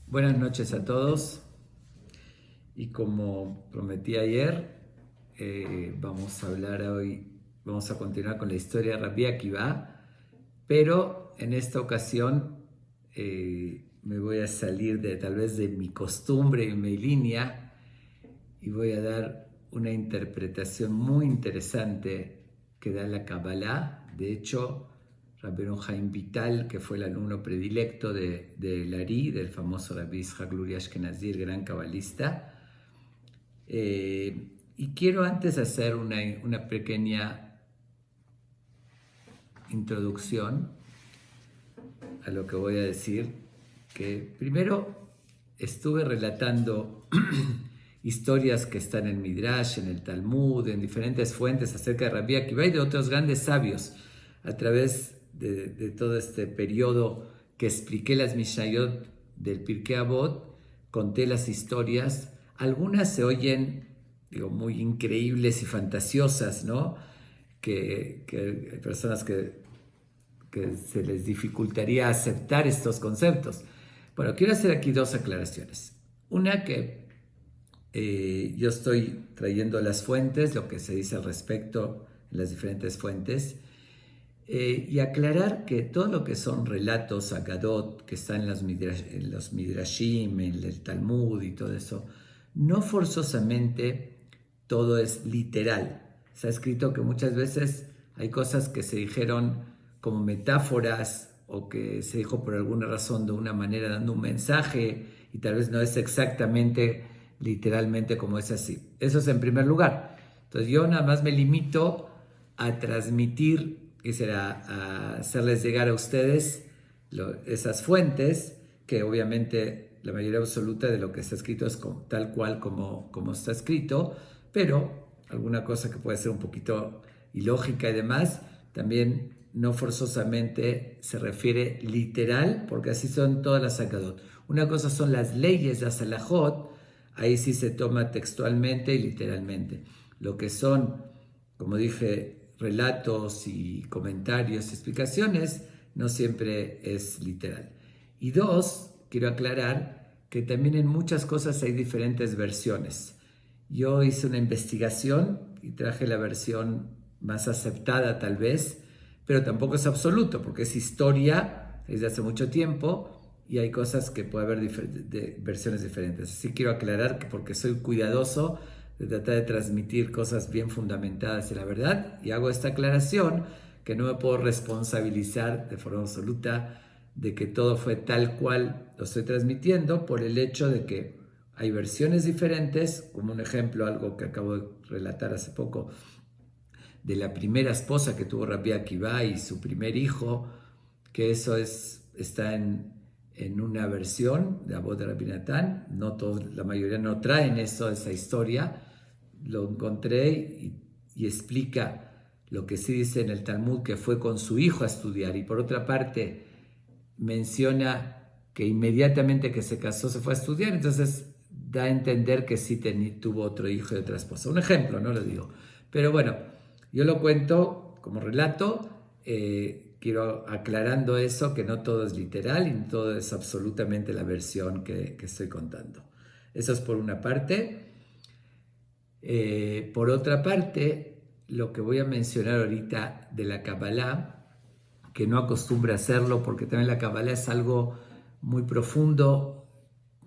Buenas noches a todos y como prometí ayer, vamos a hablar hoy, vamos a continuar con la historia de Rabbi Akiva, pero en esta ocasión me voy a salir de tal vez de mi costumbre y mi línea y voy a dar una interpretación muy interesante que da la Kabbalah. De hecho, Rabbeinu Haim Vital, que fue el alumno predilecto de Lari, del famoso Rabbi Yitzhak Luria Ashkenazi, el gran cabalista. Y quiero antes hacer una pequeña introducción a lo que voy a decir, que primero estuve relatando historias que están en Midrash, en el Talmud, en diferentes fuentes acerca de Rabbi Akiva y de otros grandes sabios a través de todo este periodo que expliqué las Mishnayot del Pirkei Avot, conté las historias. Algunas se oyen, muy increíbles y fantasiosas, ¿no? Que hay personas que se les dificultaría aceptar estos conceptos. Bueno, quiero hacer aquí dos aclaraciones. Una que yo estoy trayendo las fuentes, lo que se dice al respecto en las diferentes fuentes, y aclarar que todo lo que son relatos Agadot, que están en los Midrashim, en el Talmud y todo eso, no forzosamente todo es literal. Se ha escrito que muchas veces hay cosas que se dijeron como metáforas o que se dijo por alguna razón de una manera dando un mensaje y tal vez no es exactamente literalmente como es así. Eso es en primer lugar. Entonces yo nada más me limito a transmitir, que será a hacerles llegar a ustedes esas fuentes, que obviamente la mayoría absoluta de lo que está escrito es tal cual como está escrito, pero alguna cosa que puede ser un poquito ilógica y demás, también no forzosamente se refiere literal, porque así son todas las Hakadot. Una cosa son las leyes, las halajot, ahí sí se toma textualmente y literalmente. Lo que son, como dije, relatos y comentarios y explicaciones, no siempre es literal. Y dos, quiero aclarar que también en muchas cosas hay diferentes versiones. Yo hice una investigación y traje la versión más aceptada tal vez, pero tampoco es absoluto, porque es historia desde hace mucho tiempo y hay cosas que puede haber versiones diferentes. Así quiero aclarar que porque soy cuidadoso de tratar de transmitir cosas bien fundamentadas en la verdad, y hago esta aclaración que no me puedo responsabilizar de forma absoluta de que todo fue tal cual lo estoy transmitiendo, por el hecho de que hay versiones diferentes, como un ejemplo, algo que acabo de relatar hace poco, de la primera esposa que tuvo Rabbi Akiva y su primer hijo, que eso está en una versión de Abod de Rabbi Natán. No todos, la mayoría no traen esa historia. Lo encontré y explica lo que sí dice en el Talmud, que fue con su hijo a estudiar, y por otra parte menciona que inmediatamente que se casó se fue a estudiar, entonces da a entender que sí tuvo otro hijo de otra esposa. Un ejemplo, no lo digo. Pero bueno, yo lo cuento como relato, quiero aclarando eso, que no todo es literal y no todo es absolutamente la versión que estoy contando. Eso es por una parte. Por otra parte, lo que voy a mencionar ahorita de la Kabbalah, que no acostumbra hacerlo porque también la Kabbalah es algo muy profundo,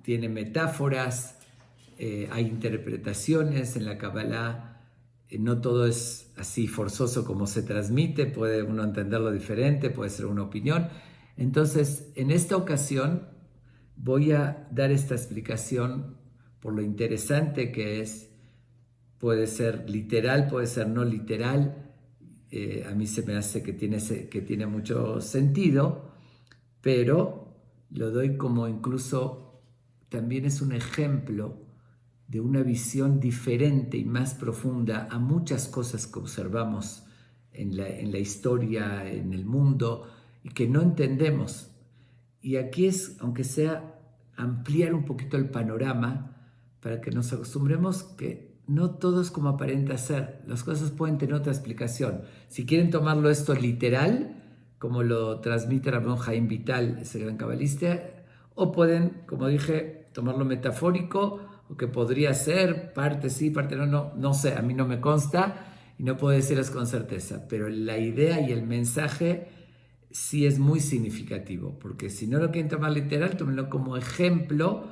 tiene metáforas, hay interpretaciones en la Kabbalah, no todo es así forzoso como se transmite, puede uno entenderlo diferente, puede ser una opinión. Entonces, en esta ocasión voy a dar esta explicación por lo interesante que es. Puede ser literal, puede ser no literal. A mí se me hace que tiene mucho sentido, pero lo doy como incluso también es un ejemplo de una visión diferente y más profunda a muchas cosas que observamos en la historia, en el mundo, y que no entendemos. Y aquí es, aunque sea, ampliar un poquito el panorama para que nos acostumbremos que no todo es como aparenta ser. Las cosas pueden tener otra explicación. Si quieren tomarlo esto literal, como lo transmite Rabbi Haim Vital, ese gran cabalista, o pueden, como dije, tomarlo metafórico, o que podría ser parte sí, parte no, no sé, a mí no me consta y no puedo decirles con certeza, pero la idea y el mensaje sí es muy significativo, porque si no lo quieren tomar literal, tómenlo como ejemplo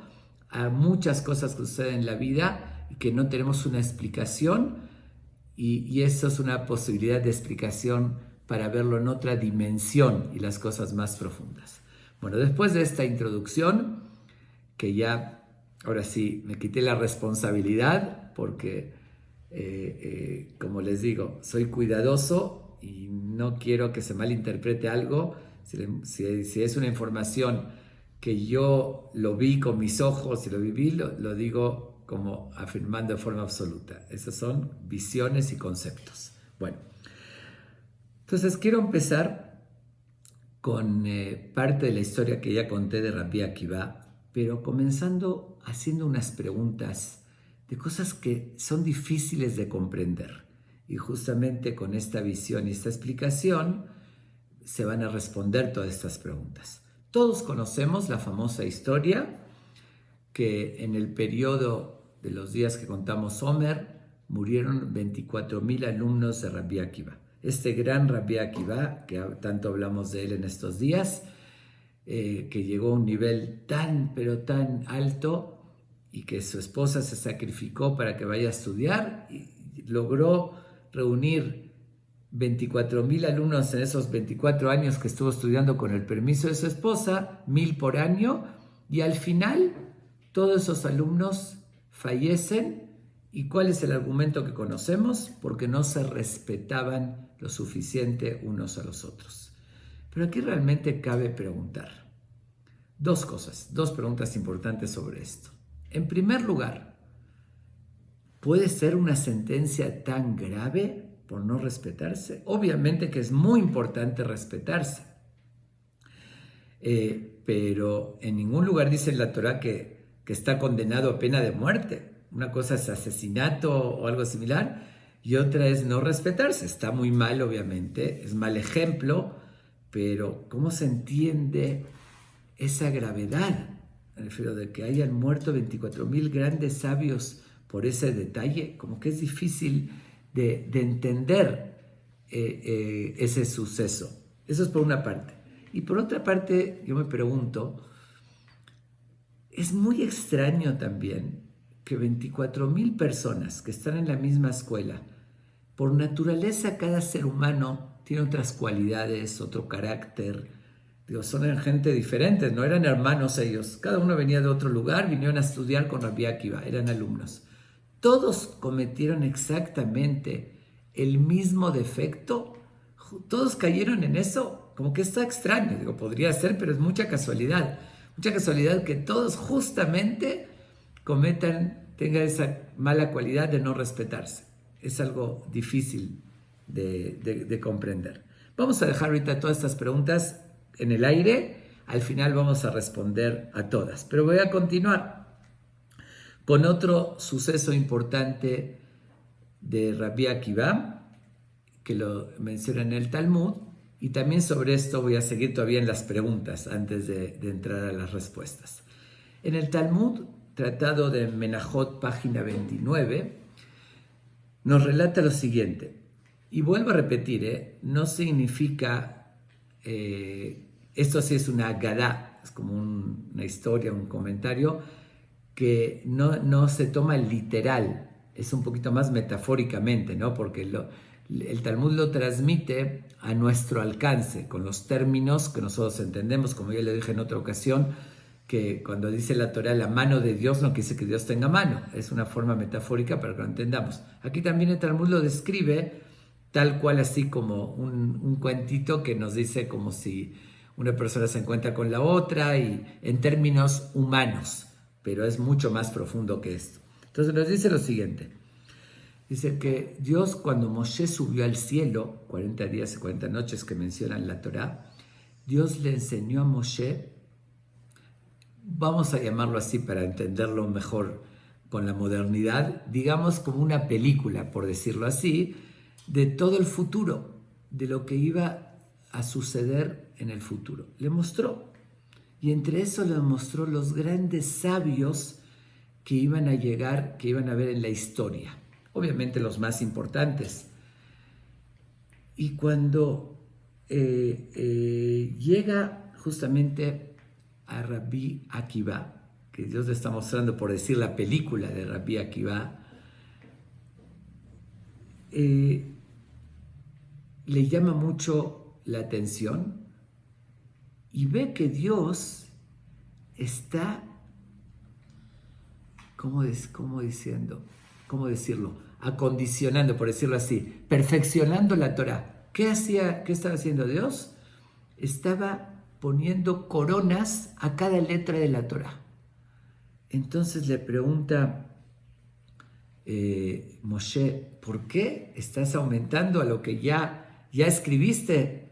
a muchas cosas que suceden en la vida y que no tenemos una explicación, y eso es una posibilidad de explicación para verlo en otra dimensión y las cosas más profundas. Bueno, después de esta introducción, que ya, ahora sí, me quité la responsabilidad porque, como les digo, soy cuidadoso y no quiero que se malinterprete algo. Si es una información que yo lo vi con mis ojos y lo viví, lo digo como afirmando de forma absoluta. Esas son visiones y conceptos. Bueno, entonces quiero empezar con parte de la historia que ya conté de Rabbi Akiva, pero comenzando haciendo unas preguntas de cosas que son difíciles de comprender. Y justamente con esta visión y esta explicación se van a responder todas estas preguntas. Todos conocemos la famosa historia que en el periodo de los días que contamos Omer murieron 24,000 alumnos de Rabbi Akiva. Este gran Rabbi Akiva, que tanto hablamos de él en estos días, que llegó a un nivel tan, pero tan alto, y que su esposa se sacrificó para que vaya a estudiar, y logró reunir 24,000 alumnos en esos 24 años que estuvo estudiando con el permiso de su esposa, 1,000 por año, y al final todos esos alumnos fallecen. ¿Y cuál es el argumento que conocemos? Porque no se respetaban lo suficiente unos a los otros. Pero aquí realmente cabe preguntar dos cosas, dos preguntas importantes sobre esto. En primer lugar, ¿puede ser una sentencia tan grave por no respetarse? Obviamente que es muy importante respetarse, pero en ningún lugar dice en la Torá que está condenado a pena de muerte. Una cosa es asesinato o algo similar y otra es no respetarse. Está muy mal, obviamente, es mal ejemplo, pero ¿cómo se entiende esa gravedad? Me refiero de que hayan muerto 24,000 grandes sabios por ese detalle, como que es difícil de entender ese suceso. Eso es por una parte. Y por otra parte, yo me pregunto, es muy extraño también que 24,000 personas que están en la misma escuela, por naturaleza cada ser humano tiene otras cualidades, otro carácter. Digo, son gente diferente, no eran hermanos ellos. Cada uno venía de otro lugar, vinieron a estudiar con Rabbi Akiva, eran alumnos. Todos cometieron exactamente el mismo defecto. Todos cayeron en eso. Como que está extraño. Digo, podría ser, pero es mucha casualidad. Mucha casualidad que todos justamente tengan esa mala cualidad de no respetarse. Es algo difícil de comprender. Vamos a dejar ahorita todas estas preguntas en el aire. Al final vamos a responder a todas. Pero voy a continuar con otro suceso importante de Rabbi Akiva, que lo menciona en el Talmud, y también sobre esto voy a seguir todavía en las preguntas antes de entrar a las respuestas. En el Talmud, tratado de Menajot, página 29, nos relata lo siguiente, y vuelvo a repetir, no significa, esto sí es una agadá, es como una historia, un comentario, que no se toma literal, es un poquito más metafóricamente, ¿no? Porque el Talmud lo transmite a nuestro alcance, con los términos que nosotros entendemos, como ya le dije en otra ocasión, que cuando dice la Torá la mano de Dios no quiere decir que Dios tenga mano, es una forma metafórica para que lo entendamos. Aquí también el Talmud lo describe tal cual, así como un cuentito que nos dice como si una persona se encuentra con la otra y en términos humanos, pero es mucho más profundo que esto. Entonces nos dice lo siguiente, dice que Dios cuando Moshe subió al cielo, 40 días y 40 noches que mencionan la Torá, Dios le enseñó a Moshe, vamos a llamarlo así para entenderlo mejor con la modernidad, digamos como una película, por decirlo así, de todo el futuro, de lo que iba a suceder en el futuro. Le mostró. y entre eso le mostró los grandes sabios que iban a llegar, que iban a ver en la historia, obviamente los más importantes. Y cuando llega justamente a Rabbi Akiva, que Dios le está mostrando, por decir, la película de Rabbi Akiva, le llama mucho la atención y ve que Dios está, ¿cómo decirlo? Acondicionando, por decirlo así, perfeccionando la Torah. ¿Qué estaba haciendo Dios? Estaba poniendo coronas a cada letra de la Torah. Entonces le pregunta Moshe, ¿por qué estás aumentando a lo que ya escribiste?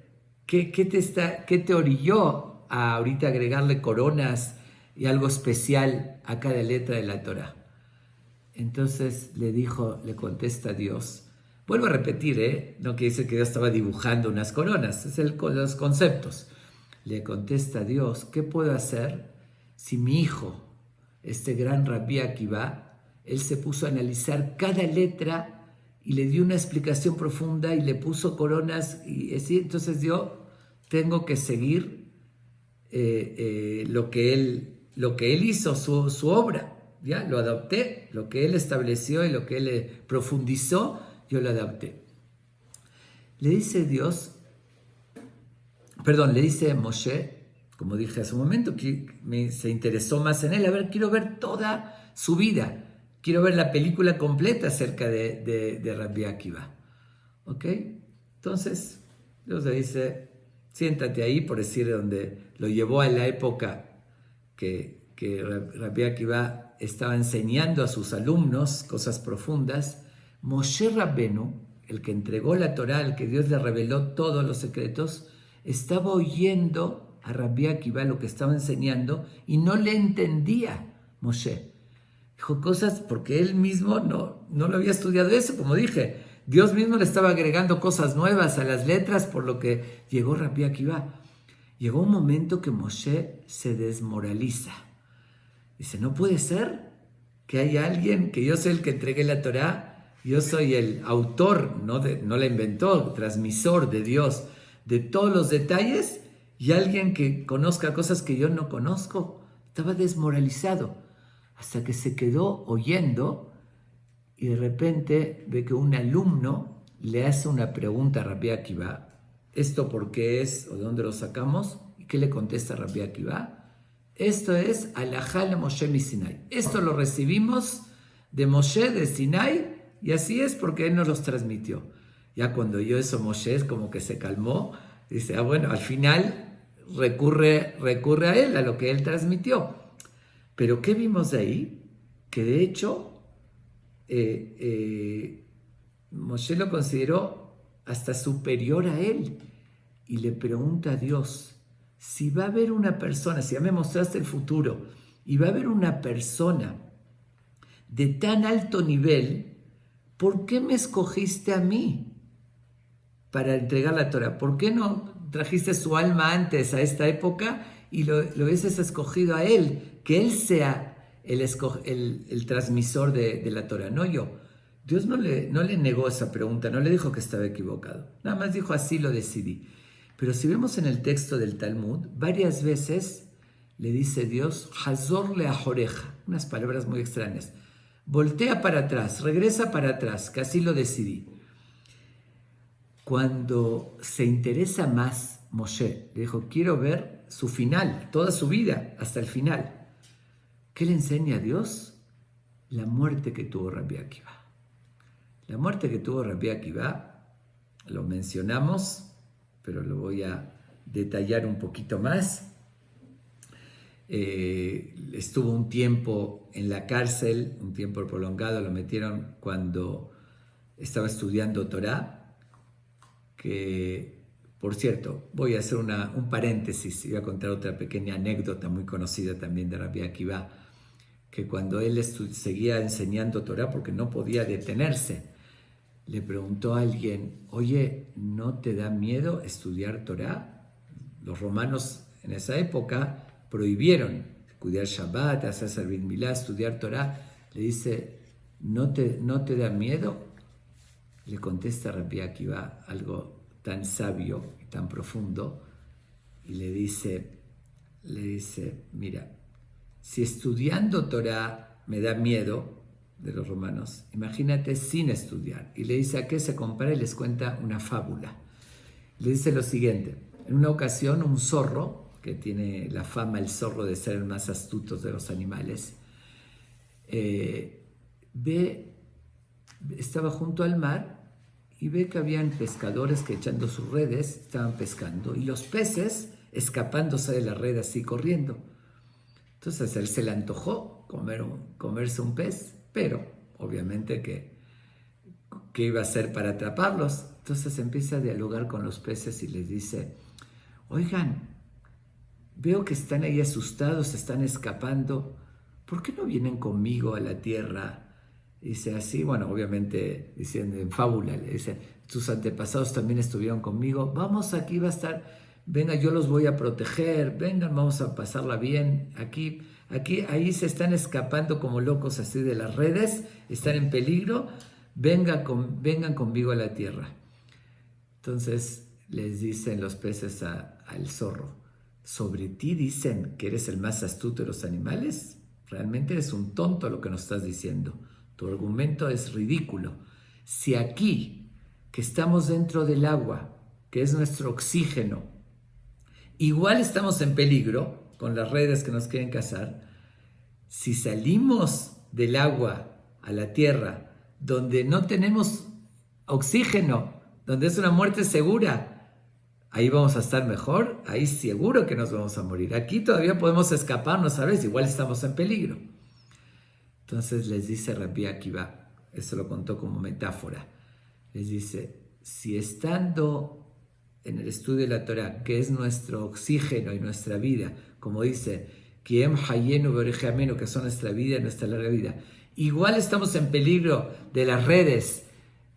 ¿Qué te orilló a ahorita agregarle coronas y algo especial a cada letra de la Torah? Entonces le contesta Dios. Vuelvo a repetir, no quiere decir que Dios estaba dibujando unas coronas, es los conceptos. Le contesta Dios, ¿qué puedo hacer si mi hijo, este gran Rabbi Akiva, él se puso a analizar cada letra y le dio una explicación profunda y le puso coronas? Y así, entonces yo tengo que seguir lo que él hizo, su obra. Ya lo adopté, lo que él estableció y lo que él profundizó, yo lo adopté. Le dice Moshe, como dije hace un momento, que se interesó más en él. A ver, quiero ver toda su vida. Quiero ver la película completa acerca de Rabbi Akiva. ¿Ok? Entonces, Dios le dice, siéntate ahí, por decir, donde lo llevó a la época que Rabbi Akiva estaba enseñando a sus alumnos cosas profundas. Moshe Rabbenu, el que entregó la Torá, el que Dios le reveló todos los secretos, estaba oyendo a Rabbi Akiva lo que estaba enseñando y no le entendía Moshe. Dijo cosas porque él mismo no lo había estudiado eso, como dije. Dios mismo le estaba agregando cosas nuevas a las letras, por lo que llegó Rabbi Akiva. Llegó un momento que Moshe se desmoraliza. Dice, no puede ser que haya alguien, que yo soy el que entregué la Torá, yo soy el autor, no la inventó, transmisor de Dios, de todos los detalles, y alguien que conozca cosas que yo no conozco. Estaba desmoralizado, hasta que se quedó oyendo, y de repente ve que un alumno le hace una pregunta a Rabbi Akiva. ¿Esto por qué es o de dónde lo sacamos? ¿Y qué le contesta Rabbi Akiva? Esto es Alajá le Moshe mi Sinai. Esto lo recibimos de Moshe de Sinai y así es porque él nos los transmitió. Ya cuando oyó eso Moshe es como que se calmó. Dice, bueno, al final recurre a él, a lo que él transmitió. Pero ¿qué vimos de ahí? Que de hecho Moshe lo consideró hasta superior a él y le pregunta a Dios, si va a haber una persona, si ya me mostraste el futuro, y va a haber una persona de tan alto nivel, ¿por qué me escogiste a mí para entregar la Torah? ¿Por qué no trajiste su alma antes a esta época y lo hubieses escogido a él, que él sea el transmisor de la Torah, no yo? Dios no le negó esa pregunta, no le dijo que estaba equivocado, nada más dijo, así lo decidí. Pero si vemos en el texto del Talmud, varias veces le dice Dios, Hazor le ajoreja, unas palabras muy extrañas. Voltea para atrás, regresa para atrás, que así lo decidí. Cuando se interesa más Moshe, le dijo, quiero ver su final, toda su vida, hasta el final. ¿Qué le enseña a Dios? La muerte que tuvo Rabbi Akiva. La muerte que tuvo Rabbi Akiva, lo mencionamos, pero lo voy a detallar un poquito más. Estuvo un tiempo en la cárcel, un tiempo prolongado, lo metieron cuando estaba estudiando Torah, que, por cierto, voy a hacer un paréntesis y voy a contar otra pequeña anécdota muy conocida también de Rabbi Akiva, que cuando él seguía enseñando Torah, porque no podía detenerse, le preguntó a alguien, oye, ¿no te da miedo estudiar Torah? Los romanos en esa época prohibieron cuidar Shabbat, hacer servir Milá, estudiar Torah, le dice, ¿no te da miedo? Le contesta Rabbi Akiva algo tan sabio y tan profundo y le dice, mira, si estudiando Torah me da miedo de los romanos, imagínate sin estudiar. Y le dice a qué se compara y les cuenta una fábula. Le dice lo siguiente, en una ocasión un zorro, que tiene la fama el zorro de ser el más astuto de los animales, estaba junto al mar y ve que habían pescadores que echando sus redes estaban pescando y los peces escapándose de la red así corriendo. Entonces él se le antojó comerse un pez, pero obviamente ¿qué iba a hacer para atraparlos? Entonces empieza a dialogar con los peces y les dice, oigan, veo que están ahí asustados, están escapando, ¿por qué no vienen conmigo a la tierra? Dice así, bueno, obviamente diciendo en fábula, le dice, tus antepasados también estuvieron conmigo, vamos, aquí va a estar, venga, yo los voy a proteger, vengan, vamos a pasarla bien, ahí se están escapando como locos así de las redes, están en peligro, vengan conmigo a la tierra. Entonces les dicen los peces al zorro, ¿sobre ti dicen que eres el más astuto de los animales? Realmente eres un tonto lo que nos estás diciendo. Tu argumento es ridículo. Si aquí, que estamos dentro del agua, que es nuestro oxígeno, igual estamos en peligro con las redes que nos quieren cazar, si salimos del agua a la tierra, donde no tenemos oxígeno, donde es una muerte segura, ahí vamos a estar mejor, ahí seguro que nos vamos a morir. Aquí todavía podemos escaparnos, ¿sabes? Igual estamos en peligro. Entonces les dice Rabbi Akiva, eso lo contó como metáfora, les dice, si estando en el estudio de la Torah, que es nuestro oxígeno y nuestra vida, como dice, Kiem Hayenu Beorejamenu, que son nuestra vida y nuestra larga vida, igual estamos en peligro de las redes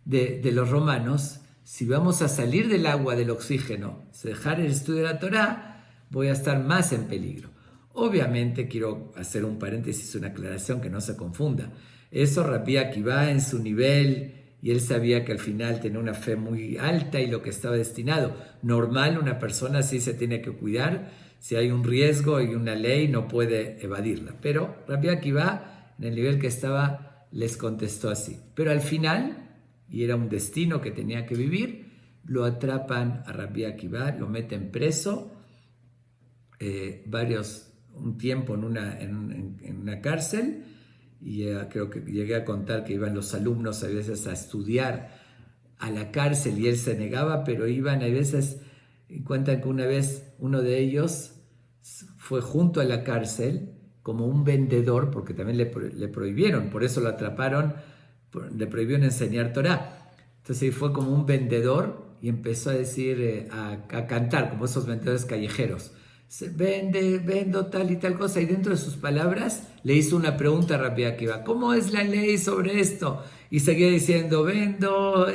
de los romanos. Si vamos a salir del agua, del oxígeno, dejar el estudio de la Torah, voy a estar más en peligro. Obviamente quiero hacer un paréntesis, una aclaración que no se confunda. Eso Rabbi Akiva en su nivel, y él sabía que al final tenía una fe muy alta y lo que estaba destinado. Normal, una persona sí se tiene que cuidar, si hay un riesgo y una ley no puede evadirla. Pero Rabbi Akiva, en el nivel que estaba, les contestó así. Pero al final, y era un destino que tenía que vivir, lo atrapan a Rabbi Akiva, lo meten preso, un tiempo en una cárcel, y creo que llegué a contar que iban los alumnos a veces a estudiar a la cárcel y él se negaba, pero iban a veces, y cuentan que una vez uno de ellos fue junto a la cárcel como un vendedor, porque también le prohibieron, por eso lo atraparon, le prohibieron enseñar Torah. Entonces fue como un vendedor y empezó a decir, a cantar, como esos vendedores callejeros. Vendo tal y tal cosa, y dentro de sus palabras le hizo una pregunta a Rabbi Akiva, ¿cómo es la ley sobre esto? Y seguía diciendo, vendo,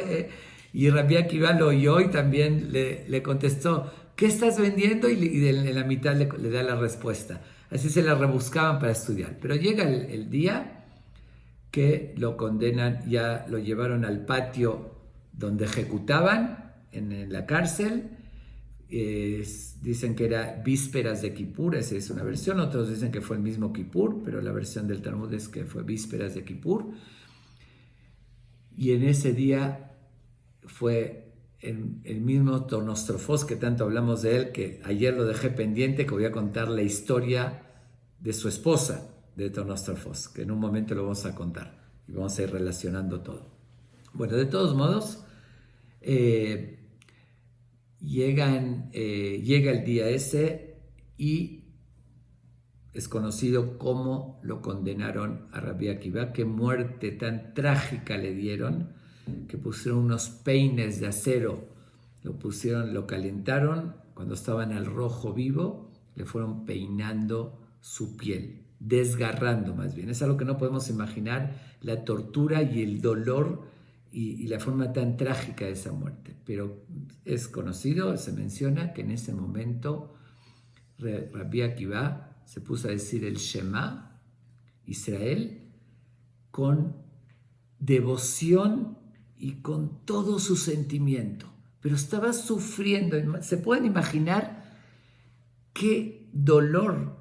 y Rabbi Akiva lo oyó y también le contestó, ¿qué estás vendiendo? Y en la mitad le da la respuesta. Así se la rebuscaban para estudiar. Pero llega el día que lo condenan, ya lo llevaron al patio donde ejecutaban, en la cárcel. Dicen que era vísperas de Kippur, esa es una versión, otros dicen que fue el mismo Kippur, pero la versión del Talmud es que fue vísperas de Kippur, y en ese día fue el mismo Tornostrofos, que tanto hablamos de él, que ayer lo dejé pendiente, que voy a contar la historia de su esposa, de Tornostrofos, que en un momento lo vamos a contar, y vamos a ir relacionando todo. Bueno, de todos modos, llega el día ese y es conocido cómo lo condenaron a Rabbi Akiva, qué muerte tan trágica le dieron, que pusieron unos peines de acero, lo calentaron, cuando estaban al rojo vivo, le fueron peinando su piel, desgarrando más bien. Es algo que no podemos imaginar, la tortura y el dolor y la forma tan trágica de esa muerte. Pero es conocido, se menciona que en ese momento Rabbi Akiva se puso a decir el Shema, Israel, con devoción y con todo su sentimiento. Pero estaba sufriendo. ¿Se pueden imaginar qué dolor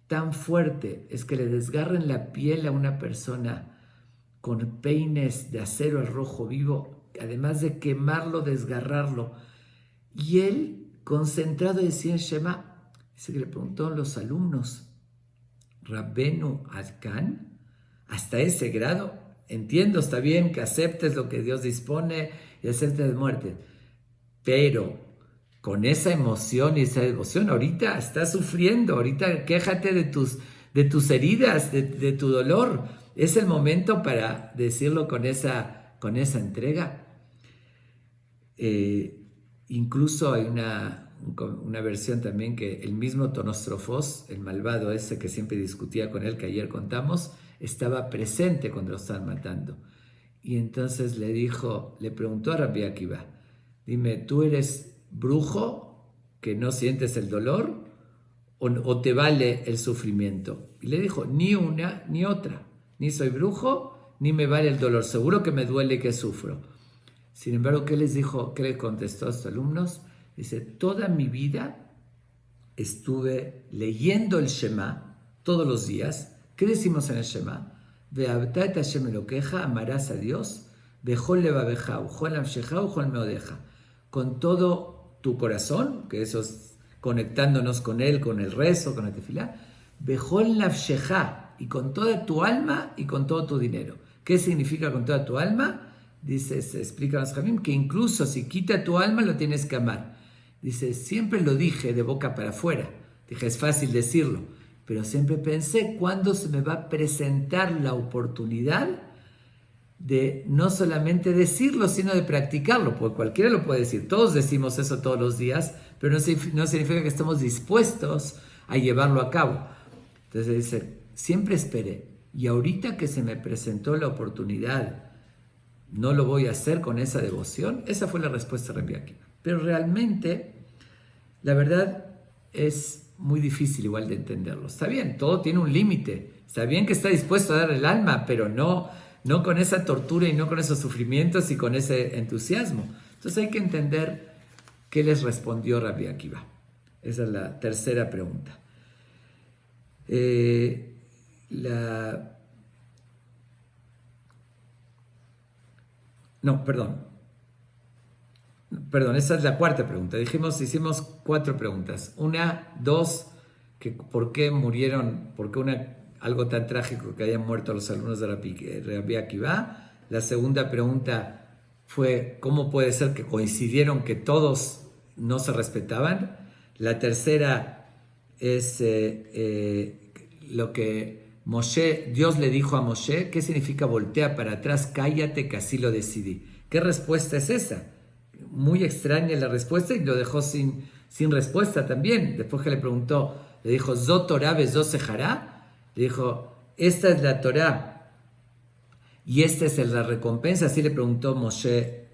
tan fuerte es que le desgarren la piel a una persona con peines de acero al rojo vivo, además de quemarlo, desgarrarlo? Y él, concentrado, decía en Shema, dice que le preguntó a los alumnos, Rabbenu Adkan, hasta ese grado, entiendo, está bien que aceptes lo que Dios dispone y aceptes de muerte, pero con esa emoción y esa devoción, ahorita estás sufriendo, ahorita quéjate de tus heridas, de tu dolor, es el momento para decirlo con esa entrega. Incluso hay una versión también que el mismo Tonostrofos, el malvado ese que siempre discutía con él, que ayer contamos, estaba presente cuando lo estaban matando. Y entonces le preguntó a Rabbi Akiva, dime, ¿tú eres brujo que no sientes el dolor o te vale el sufrimiento? Y le dijo, ni una ni otra, ni soy brujo ni me vale el dolor, seguro que me duele y que sufro. Sin embargo, ¿qué les dijo? ¿Qué le contestó a sus alumnos? Dice, toda mi vida estuve leyendo el Shema todos los días. ¿Qué decimos en el Shema? Ve'avta et Hashem Elokeja, amarás a Dios, bechol levaveja, uchol nafsheja, uchol meodeja. Con todo tu corazón, que eso es conectándonos con Él, con el rezo, con la tefilá, bechol nafsheja, y con toda tu alma y con todo tu dinero. ¿Qué significa con toda tu alma? Dice, se explica a los Jamim, que incluso si quita tu alma lo tienes que amar. Dice, siempre lo dije de boca para afuera. Dije, es fácil decirlo, pero siempre pensé, ¿cuándo se me va a presentar la oportunidad de no solamente decirlo, sino de practicarlo? Porque cualquiera lo puede decir, todos decimos eso todos los días, pero no significa que estemos dispuestos a llevarlo a cabo. Entonces dice, siempre esperé, y ahorita que se me presentó la oportunidad, ¿no lo voy a hacer con esa devoción? Esa fue la respuesta de Rabbi Akiva. Pero realmente, la verdad, es muy difícil igual de entenderlo. Está bien, todo tiene un límite. Está bien que está dispuesto a dar el alma, pero no con esa tortura y no con esos sufrimientos y con ese entusiasmo. Entonces hay que entender qué les respondió Rabbi Akiva. Esa es la tercera pregunta. Perdón, esa es la cuarta pregunta. Hicimos 4 preguntas. 1, 2, que por qué murieron, algo tan trágico que hayan muerto los alumnos de Rabbi Akiva. La segunda pregunta fue, ¿cómo puede ser que coincidieron que todos no se respetaban? La tercera es lo que Dios le dijo a Moshe, ¿qué significa voltea para atrás, cállate que así lo decidí? ¿Qué respuesta es esa? Muy extraña la respuesta y lo dejó sin respuesta también. Después que le preguntó, le dijo, Zot Torah vezot sejará, le dijo, esta es la Torah y esta es la recompensa. Así le preguntó Moshe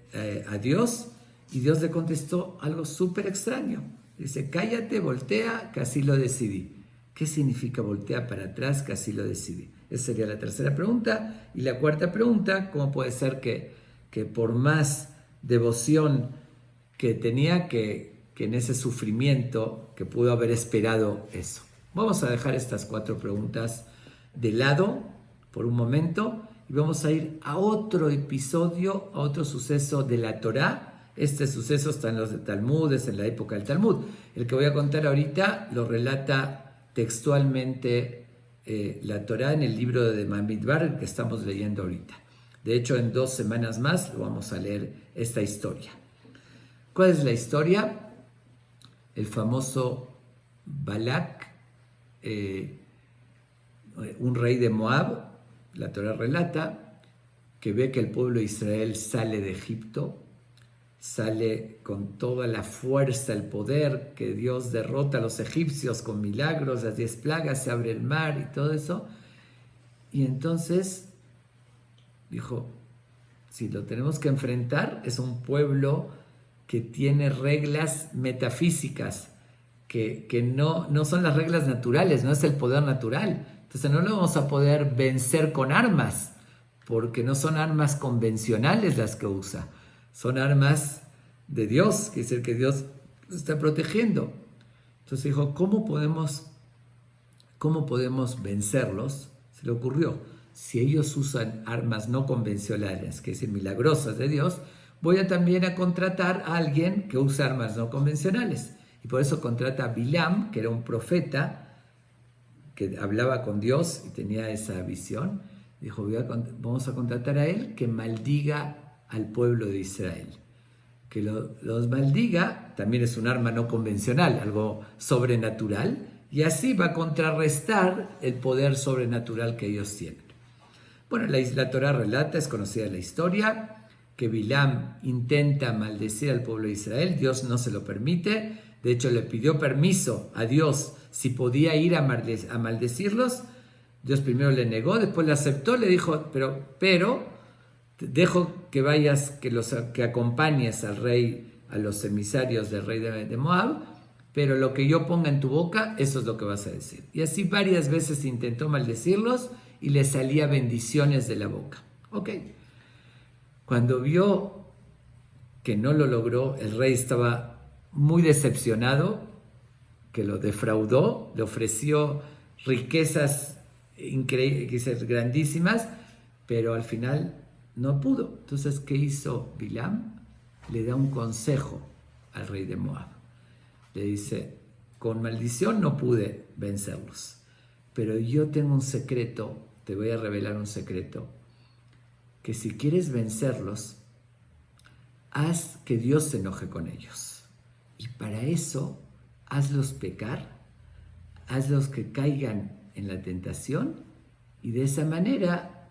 a Dios, y Dios le contestó algo súper extraño. Dice, cállate, voltea, que así lo decidí. ¿Qué significa voltea para atrás, que así lo decidí? Esa sería la tercera pregunta. Y la cuarta pregunta, ¿cómo puede ser que por más devoción que tenía, que en ese sufrimiento, que pudo haber esperado eso? Vamos a dejar estas 4 preguntas de lado por un momento y vamos a ir a otro episodio, a otro suceso de la Torá. Este suceso está en los Talmudes, en la época del Talmud. El que voy a contar ahorita lo relata textualmente la Torá en el libro de Bamidbar que estamos leyendo ahorita. De hecho, en 2 semanas más lo vamos a leer esta historia. ¿Cuál es la historia? El famoso Balak, un rey de Moab, la Torá relata, que ve que el pueblo de Israel sale de Egipto, sale con toda la fuerza, el poder, que Dios derrota a los egipcios con milagros, las 10 plagas, se abre el mar y todo eso. Y entonces dijo, si lo tenemos que enfrentar, es un pueblo que tiene reglas metafísicas, que no son las reglas naturales, no es el poder natural. Entonces no lo vamos a poder vencer con armas, porque no son armas convencionales las que usa, son armas de Dios, que es el que Dios está protegiendo. Entonces dijo, ¿cómo podemos vencerlos? Se le ocurrió, si ellos usan armas no convencionales, que es milagrosas de Dios, voy a también a contratar a alguien que usa armas no convencionales. Y por eso contrata a Bilam, que era un profeta que hablaba con Dios y tenía esa visión. Dijo, vamos a contratar a él que maldiga al pueblo de Israel. Que los maldiga, también es un arma no convencional, algo sobrenatural, y así va a contrarrestar el poder sobrenatural que ellos tienen. Bueno, la Torá relata, es conocida la historia, que Bilam intenta maldecir al pueblo de Israel, Dios no se lo permite, de hecho le pidió permiso a Dios si podía ir a maldecirlos. Dios primero le negó, después le aceptó, le dijo, pero dejo que vayas, que acompañes al rey, a los emisarios del rey de Moab, pero lo que yo ponga en tu boca, eso es lo que vas a decir. Y así varias veces intentó maldecirlos y le salía bendiciones de la boca. Ok. Cuando vio que no lo logró, el rey estaba muy decepcionado, que lo defraudó, le ofreció riquezas increíbles, grandísimas, pero al final no pudo. Entonces, ¿qué hizo Bilam? Le da un consejo al rey de Moab. Le dice, con maldición no pude vencerlos, pero yo tengo un secreto, te voy a revelar un secreto, que si quieres vencerlos, haz que Dios se enoje con ellos. Y para eso, hazlos pecar, hazlos que caigan en la tentación, y de esa manera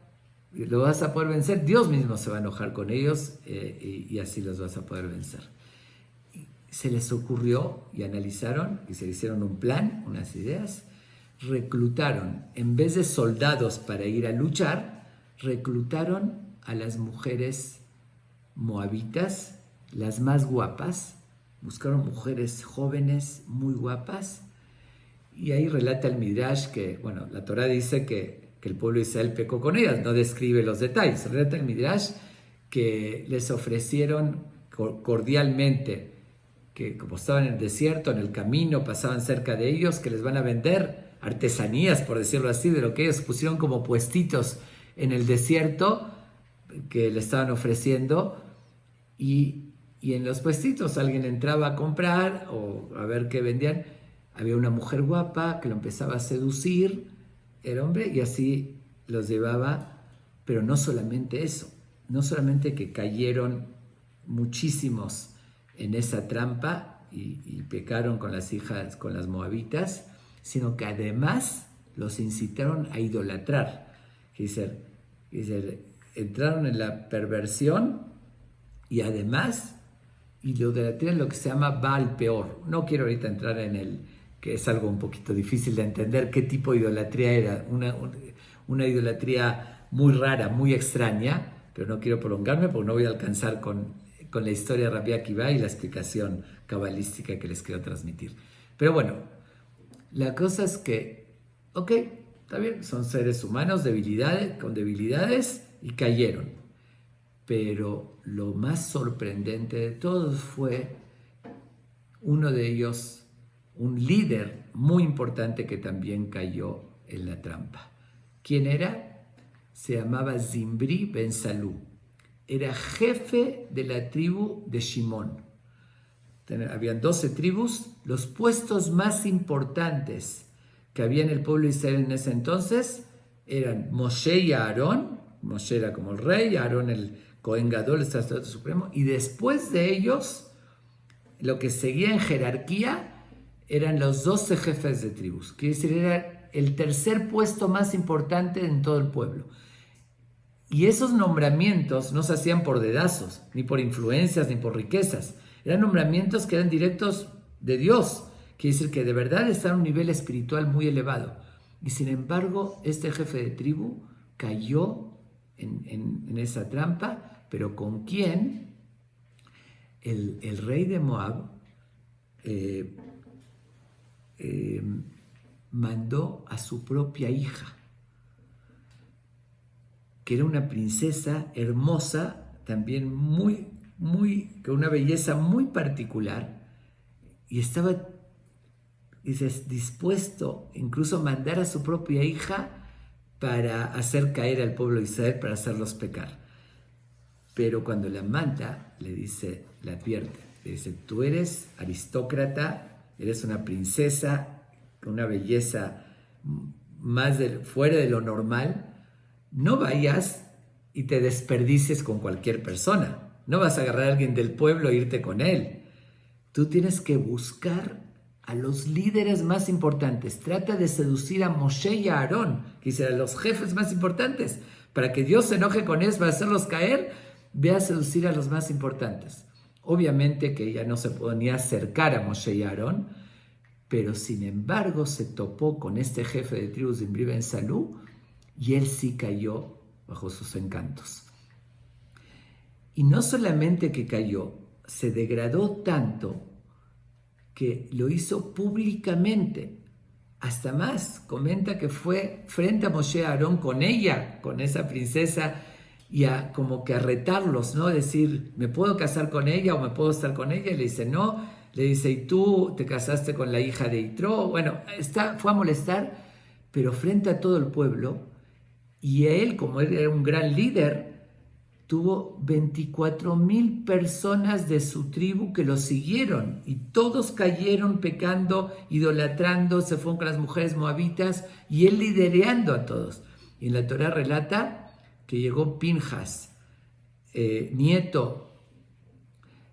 lo vas a poder vencer. Dios mismo se va a enojar con ellos y así los vas a poder vencer. Y se les ocurrió y analizaron y se hicieron un plan, unas ideas. Reclutaron, en vez de soldados para ir a luchar, reclutaron a las mujeres moabitas, las más guapas. Buscaron mujeres jóvenes, muy guapas, y ahí relata el Midrash que, bueno, la Torá dice que el pueblo de Israel pecó con ellas, no describe los detalles. Relata el Midrash que les ofrecieron cordialmente, que como estaban en el desierto, en el camino, pasaban cerca de ellos, que les van a vender artesanías, por decirlo así, de lo que ellos pusieron como puestitos en el desierto, que le estaban ofreciendo, y en los puestitos alguien entraba a comprar o a ver qué vendían. Había una mujer guapa que lo empezaba a seducir, el hombre, y así los llevaba. Pero no solamente eso, no solamente que cayeron muchísimos en esa trampa y pecaron con las hijas, con las moabitas, sino que además los incitaron a idolatrar. Dice, entraron en la perversión y además idolatría es lo que se llama Baal Peor. No quiero ahorita entrar en el, que es algo un poquito difícil de entender qué tipo de idolatría era, una idolatría muy rara, muy extraña, pero no quiero prolongarme porque no voy a alcanzar con la historia de Rabbi Akiva y la explicación cabalística que les quiero transmitir. Pero bueno, la cosa es que, ok, está bien, son seres humanos, con debilidades, y cayeron. Pero lo más sorprendente de todos fue uno de ellos, un líder muy importante que también cayó en la trampa. ¿Quién era? Se llamaba Zimbri ben Salú. Era jefe de la tribu de Shimón. Habían 12 tribus. Los puestos más importantes que había en el pueblo de Israel en ese entonces eran Moshe y Aarón. Moshe era como el rey, Aarón el Cohen Gadol, el sacerdote supremo, y después de ellos, lo que seguía en jerarquía eran los 12 jefes de tribus. Quiere decir, era el tercer puesto más importante en todo el pueblo. Y esos nombramientos no se hacían por dedazos, ni por influencias, ni por riquezas. Eran nombramientos que eran directos de Dios. Quiere decir que de verdad está a un nivel espiritual muy elevado. Y sin embargo, este jefe de tribu cayó en esa trampa. ¿Pero con quién? El rey de Moab mandó a su propia hija, que era una princesa hermosa, también con una belleza muy particular, y estaba dispuesto incluso a mandar a su propia hija para hacer caer al pueblo de Israel, para hacerlos pecar. Pero cuando la manda, le advierte, le dice, tú eres aristócrata, eres una princesa, con una belleza fuera de lo normal, no vayas y te desperdicies con cualquier persona. No vas a agarrar a alguien del pueblo e irte con él. Tú tienes que buscar a los líderes más importantes. Trata de seducir a Moshe y a Aarón, que serán los jefes más importantes, para que Dios se enoje con ellos, para hacerlos caer. Ve a seducir a los más importantes. Obviamente que ella no se podía acercar a Moshe y a Aarón, pero sin embargo se topó con este jefe de tribus Zimbri ben Salú y él sí cayó bajo sus encantos. Y no solamente que cayó, se degradó tanto que lo hizo públicamente. Hasta más, comenta que fue frente a Moshe y a Aarón con ella, con esa princesa, y como que a retarlos, ¿no? Decir, ¿me puedo casar con ella o me puedo estar con ella? Y le dice, no. Le dice, ¿y tú te casaste con la hija de Yitro? Bueno, fue a molestar, pero frente a todo el pueblo. Y él, como él era un gran líder, tuvo 24,000 personas de su tribu que lo siguieron. Y todos cayeron pecando, idolatrando, se fueron con las mujeres moabitas, y él liderando a todos. Y en la Torá relata que llegó Pinjas, nieto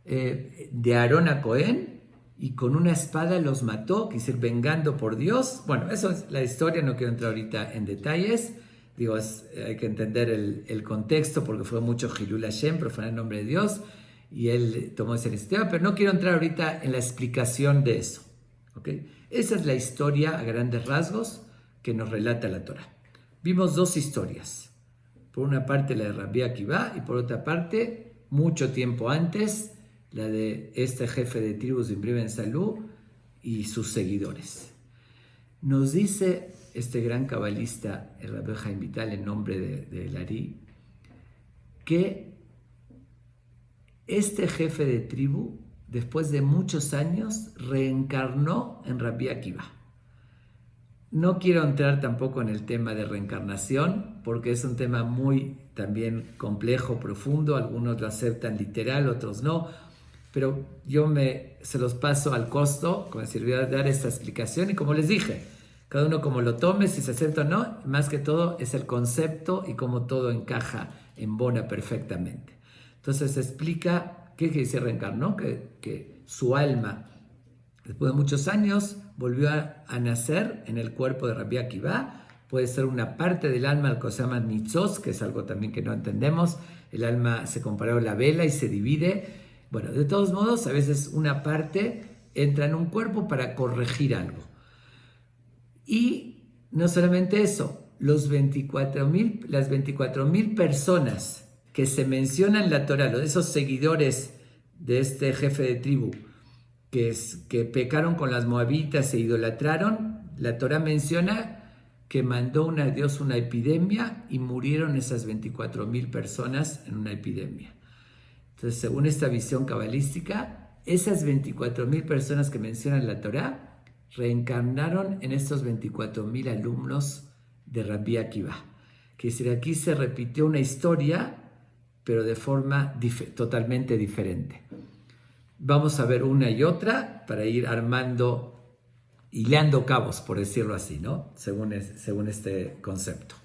de Aarón a Cohen, y con una espada los mató, quise vengando por Dios. Bueno, eso es la historia, no quiero entrar ahorita en detalles. Digo, hay que entender el contexto, porque fue mucho Hilul Hashem, profanar el nombre de Dios, y él tomó esa iniciativa, pero no quiero entrar ahorita en la explicación de eso. ¿Okay? Esa es la historia a grandes rasgos que nos relata la Torá. Vimos dos historias. Por una parte la de Rabbi Akiva y por otra parte, mucho tiempo antes, la de este jefe de tribus Zimbri ben Salú y sus seguidores. Nos dice este gran cabalista, el Rabbi Chaim Vital, en nombre de Lari, que este jefe de tribu, después de muchos años, reencarnó en Rabbi Akiva. No quiero entrar tampoco en el tema de reencarnación, porque es un tema muy también complejo, profundo. Algunos lo aceptan literal, otros no. Pero yo se los paso al costo, como decir, voy a dar esta explicación. Y como les dije, cada uno como lo tome, si se acepta o no, más que todo es el concepto y cómo todo encaja, embona perfectamente. Entonces explica qué quiere decir reencarnó, que su alma, después de muchos años, volvió a nacer en el cuerpo de Rabbi Akiva. Puede ser una parte del alma, que se llama nitzos, que es algo también que no entendemos. El alma se comparó a la vela y se divide. Bueno, de todos modos, a veces una parte entra en un cuerpo para corregir algo. Y no solamente eso, las 24,000 personas que se mencionan en la Torá, esos seguidores de este jefe de tribu, que pecaron con las moabitas e idolatraron, la Torá menciona que mandó a Dios una epidemia y murieron esas 24,000 personas en una epidemia. Entonces, según esta visión cabalística, esas 24,000 personas que menciona la Torá reencarnaron en estos 24,000 alumnos de Rabbi Akiva. Que decir, aquí se repitió una historia, pero de forma totalmente diferente. Vamos a ver una y otra para ir armando, hilando cabos, por decirlo así, ¿no? Según este concepto.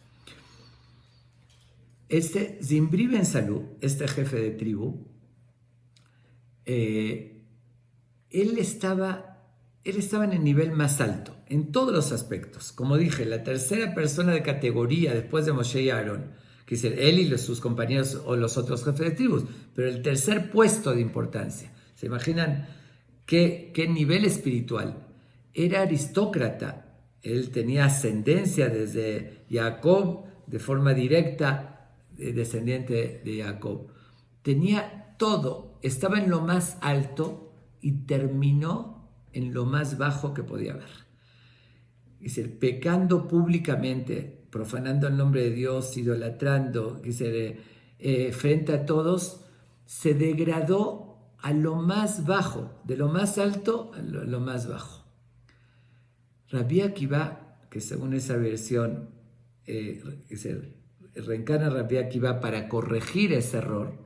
Este Zimbri ben Salú, este jefe de tribu, él estaba en el nivel más alto, en todos los aspectos. Como dije, la tercera persona de categoría después de Moshe y Aarón, que es él y sus compañeros o los otros jefes de tribus, pero el tercer puesto de importancia. ¿Se imaginan qué nivel espiritual? Era aristócrata, él tenía ascendencia desde Jacob, de forma directa, descendiente de Jacob. Tenía todo, estaba en lo más alto y terminó en lo más bajo que podía haber. dice, pecando públicamente, profanando el nombre de Dios, idolatrando, dice, frente a todos, se degradó a lo más bajo, de lo más alto a lo más bajo. Rabbi Akiva, que según esa versión, reencarna Rabbi Akiva para corregir ese error,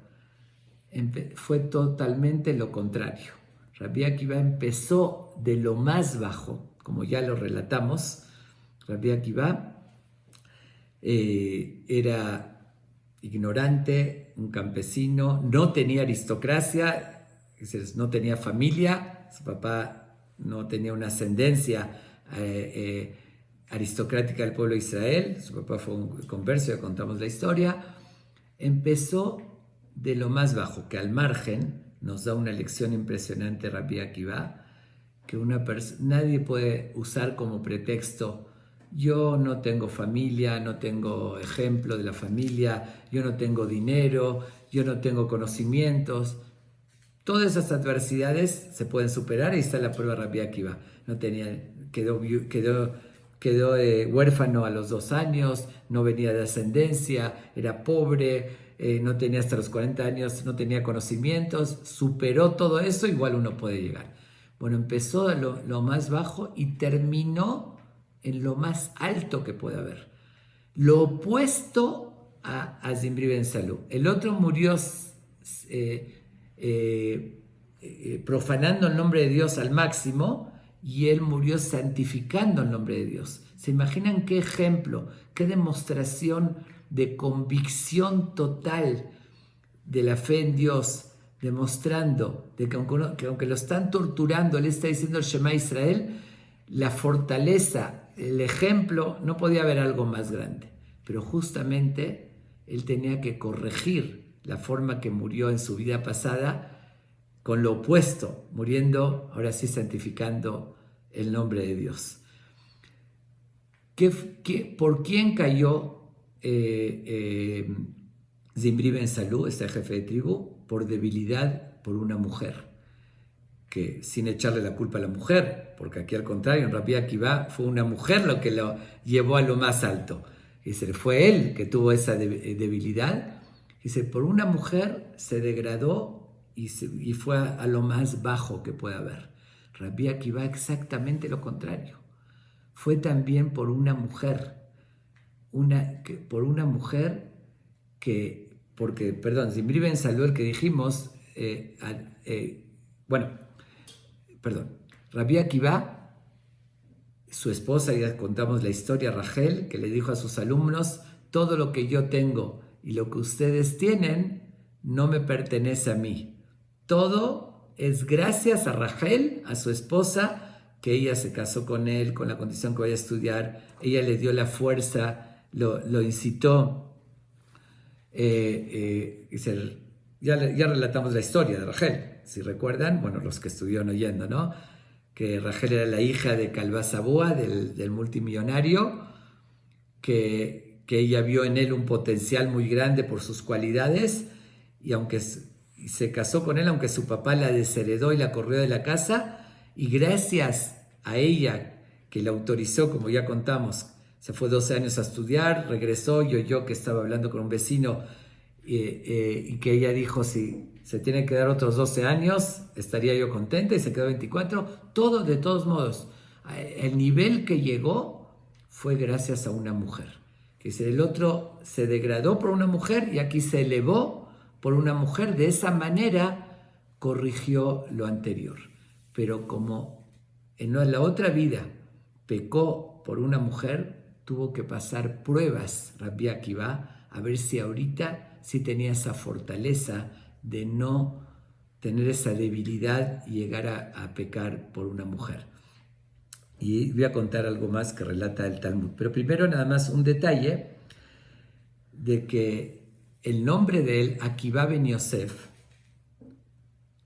fue totalmente lo contrario. Rabbi Akiva empezó de lo más bajo, como ya lo relatamos. Rabbi Akiva era ignorante, un campesino, no tenía aristocracia, no tenía familia, su papá no tenía una ascendencia aristocrática del pueblo de Israel, su papá fue un converso, ya contamos la historia. Empezó de lo más bajo, que al margen nos da una lección impresionante Rabbi Akiva, que nadie puede usar como pretexto: yo no tengo familia, no tengo ejemplo de la familia, yo no tengo dinero, yo no tengo conocimientos. Todas esas adversidades se pueden superar, y está la prueba de Rabbi Akiva. Quedó huérfano a los 2 años, no venía de ascendencia, era pobre, no tenía hasta los 40 años, no tenía conocimientos, superó todo eso, igual uno puede llegar. Bueno, empezó de lo más bajo y terminó en lo más alto que puede haber. Lo opuesto a Zimri Ben Salú. El otro murió profanando el nombre de Dios al máximo, y él murió santificando el nombre de Dios. ¿Se imaginan qué ejemplo, qué demostración de convicción total de la fe en Dios, demostrando de que aunque lo están torturando, él está diciendo el Shema Israel, la fortaleza, el ejemplo, no podía haber algo más grande. Pero justamente él tenía que corregir la forma que murió en su vida pasada, con lo opuesto, muriendo, ahora sí santificando el nombre de Dios. ¿Por quién cayó Zimri Ben Salú, este jefe de tribu? Por debilidad, por una mujer, que sin echarle la culpa a la mujer, porque aquí al contrario, en Rabbi Akiva fue una mujer lo que lo llevó a lo más alto. Dice, fue él que tuvo esa debilidad. Dice, por una mujer se degradó y fue a lo más bajo que puede haber. Rabbi Akiva exactamente lo contrario. Fue también por una mujer, Zimri Ben Salú, el que dijimos, Rabbi Akiva, su esposa, ya contamos la historia, Rachel, que le dijo a sus alumnos: todo lo que yo tengo y lo que ustedes tienen no me pertenece a mí. Todo es gracias a Rachel, a su esposa, que ella se casó con él con la condición que vaya a estudiar. Ella le dio la fuerza, lo incitó. Ya relatamos la historia de Rachel, si recuerdan, bueno, los que estuvieron oyendo, ¿no? Que Rachel era la hija de Calvá Sabúa, del multimillonario, que ella vio en él un potencial muy grande por sus cualidades, y aunque se casó con él, aunque su papá la desheredó y la corrió de la casa, y gracias a ella, que la autorizó, como ya contamos, se fue 12 años a estudiar, regresó, y oyó que estaba hablando con un vecino, y que ella dijo: si se tiene que dar otros 12 años, estaría yo contenta, y se quedó 24. Todo, de todos modos, el nivel que llegó fue gracias a una mujer. Que el otro se degradó por una mujer, y aquí se elevó por una mujer. De esa manera corrigió lo anterior. Pero como en la otra vida pecó por una mujer, tuvo que pasar pruebas Rabbi Akiva, a ver si ahorita sí tenía esa fortaleza de no tener esa debilidad y llegar a pecar por una mujer. Y voy a contar algo más que relata el Talmud. Pero primero nada más un detalle de que el nombre de él, Akiva Ben Yosef,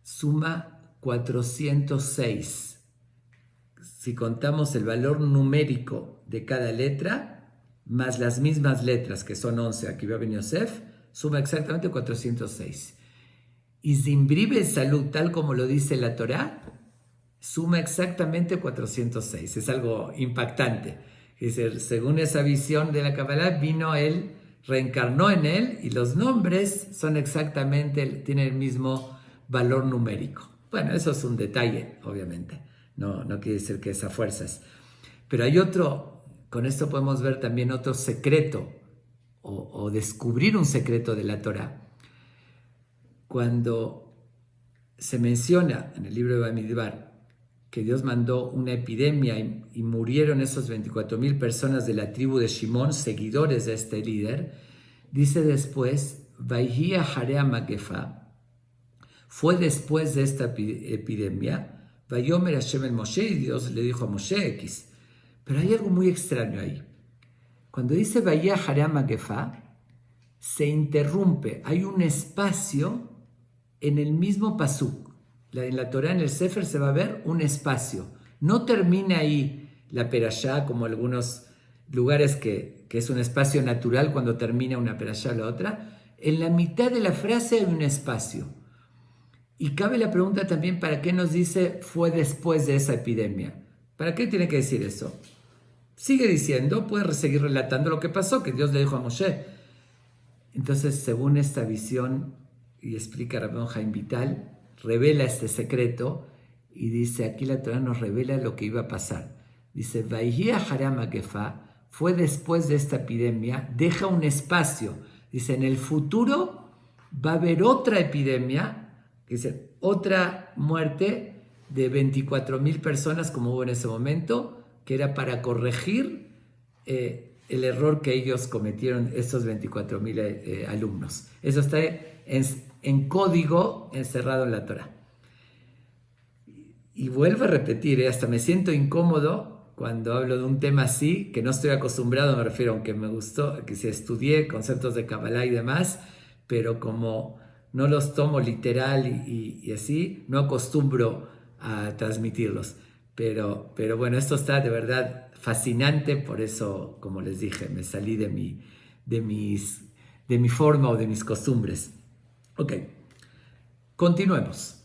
suma 406. Si contamos el valor numérico de cada letra, más las mismas letras, que son 11, Akiva Ben Yosef, suma exactamente 406. Y Zimri Ben Salú, tal como lo dice la Torá, suma exactamente 406. Es algo impactante. Dice, según esa visión de la Kabbalah, vino él, reencarnó en él y los nombres son exactamente, tienen el mismo valor numérico. Bueno, eso es un detalle, obviamente. No quiere decir que es a fuerzas. Pero hay otro, con esto podemos ver también otro secreto o descubrir un secreto de la Torah. Cuando se menciona en el libro de Bamidbar que Dios mandó una epidemia y murieron esos 24,000 personas de la tribu de Shimón, seguidores de este líder, dice después, Vayhi Harea Magefa, fue después de esta epidemia, Vayomer Hashem el Moshe, y Dios le dijo a Moshe X. Pero hay algo muy extraño ahí. Cuando dice Vayhi Harea Magefa, se interrumpe, hay un espacio en el mismo pasuk. En la Torah, en el Sefer, se va a ver un espacio. No termina ahí la perashá, como algunos lugares que es un espacio natural cuando termina una perashá o la otra. En la mitad de la frase hay un espacio. Y cabe la pregunta también, ¿para qué nos dice fue después de esa epidemia? ¿Para qué tiene que decir eso? Sigue diciendo, puede seguir relatando lo que pasó, que Dios le dijo a Moshe. Entonces, según esta visión, y explica Rabbi Haim Vital, revela este secreto y dice, aquí la Torah nos revela lo que iba a pasar. Dice, Vayhi Harea Magefa, fue después de esta epidemia, deja un espacio. Dice, en el futuro va a haber otra epidemia, dice, otra muerte de 24,000 personas como hubo en ese momento, que era para corregir el error que ellos cometieron, estos 24,000 alumnos. Eso está en código encerrado en la Torah. Y vuelvo a repetir, hasta me siento incómodo cuando hablo de un tema así, que no estoy acostumbrado, me refiero, aunque me gustó, que si estudié conceptos de Kabbalah y demás, pero como no los tomo literal y así, no acostumbro a transmitirlos. Pero bueno, esto está de verdad fascinante, por eso, como les dije, me salí de mi forma o de mis costumbres. Ok, continuemos.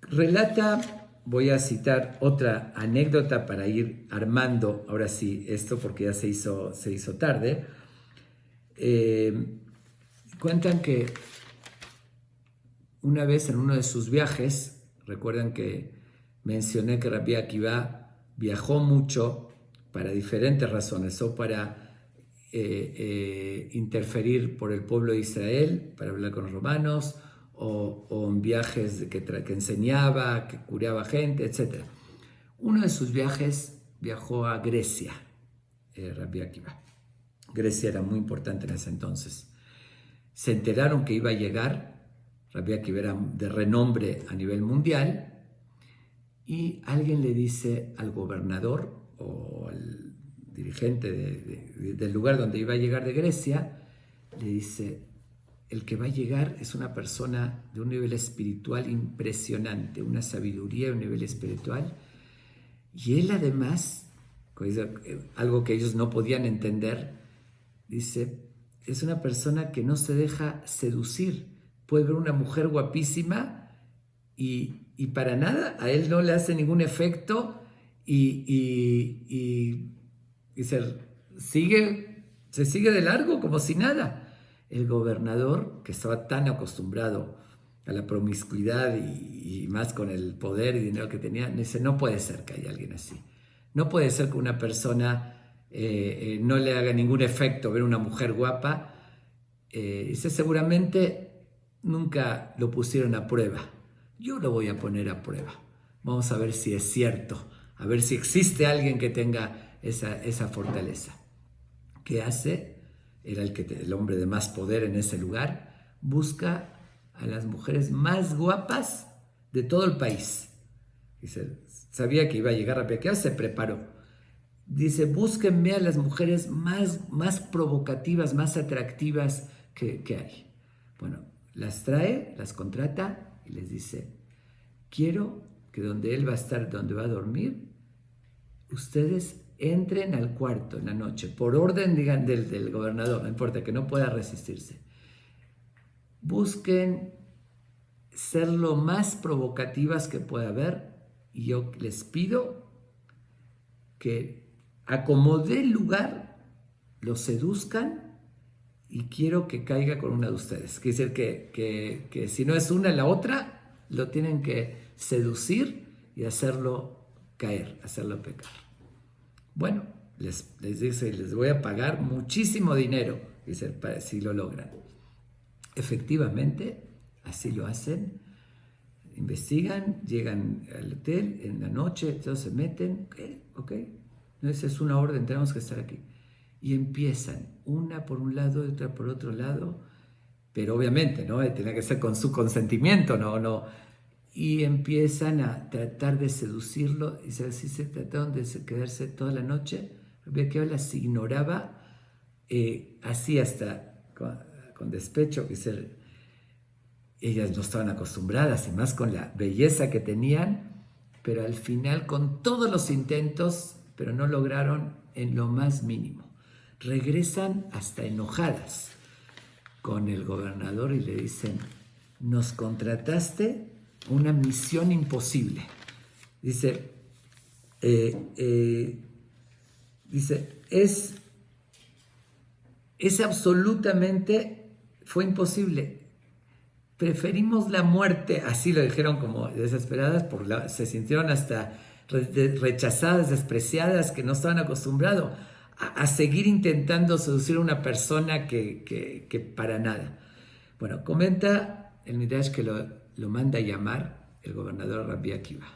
Relata, voy a citar otra anécdota para ir armando, ahora sí, esto porque ya se hizo tarde. Cuentan que una vez en uno de sus viajes, recuerdan que mencioné que Rabbi Akiva viajó mucho para diferentes razones, o para interferir por el pueblo de Israel, para hablar con los romanos, o en viajes que enseñaba, que curaba gente, etc. Uno de sus viajes viajó a Grecia, Rabbi Akiva. Grecia era muy importante en ese entonces. Se enteraron que iba a llegar, Rabbi Akiva era de renombre a nivel mundial, y alguien le dice al gobernador o al dirigente del lugar donde iba a llegar de Grecia, le dice, el que va a llegar es una persona de un nivel espiritual impresionante, una sabiduría, un nivel espiritual, y él además, algo que ellos no podían entender, dice, es una persona que no se deja seducir, puede ver una mujer guapísima y para nada, a él no le hace ningún efecto y se sigue de largo como si nada. El gobernador, que estaba tan acostumbrado a la promiscuidad y más con el poder y dinero que tenía, dice, no puede ser que haya alguien así. No puede ser que una persona no le haga ningún efecto ver una mujer guapa. Dice, seguramente nunca lo pusieron a prueba. Yo lo voy a poner a prueba. Vamos a ver si es cierto, a ver si existe alguien que tenga esa fortaleza. ¿Qué hace? Era el hombre de más poder en ese lugar. Busca a las mujeres más guapas de todo el país. Dice, sabía que iba a llegar a Pequeña, se preparó. Dice, búsquenme a las mujeres más provocativas, más atractivas que hay. Bueno, las trae, las contrata y les dice, quiero que donde él va a estar, donde va a dormir, ustedes entren al cuarto en la noche, por orden del gobernador, no importa, que no pueda resistirse. Busquen ser lo más provocativas que pueda haber y yo les pido que acomodé el lugar, lo seduzcan y quiero que caiga con una de ustedes. Quiere decir que si no es una, la otra, lo tienen que seducir y hacerlo caer, hacerlo pecar. Bueno, les dice, les voy a pagar muchísimo dinero, dice, si lo logran. Efectivamente, así lo hacen. Investigan, llegan al hotel en la noche, todos se meten, ok, esa es una orden, tenemos que estar aquí. Y empiezan, una por un lado y otra por otro lado, pero obviamente, ¿no? Tiene que ser con su consentimiento, no. Y empiezan a tratar de seducirlo, y así se trataron de quedarse toda la noche. Rabbi Akiva las ignoraba, así hasta con despecho, que ellas no estaban acostumbradas, y más con la belleza que tenían, pero al final con todos los intentos, pero no lograron en lo más mínimo. Regresan hasta enojadas con el gobernador y le dicen, nos contrataste una misión imposible. Dice, es absolutamente, fue imposible. Preferimos la muerte, así lo dijeron como desesperadas, se sintieron hasta rechazadas, despreciadas, que no estaban acostumbrados a seguir intentando seducir a una persona que para nada. Bueno, comenta el Midrash que lo manda a llamar el gobernador Rabbi Akiva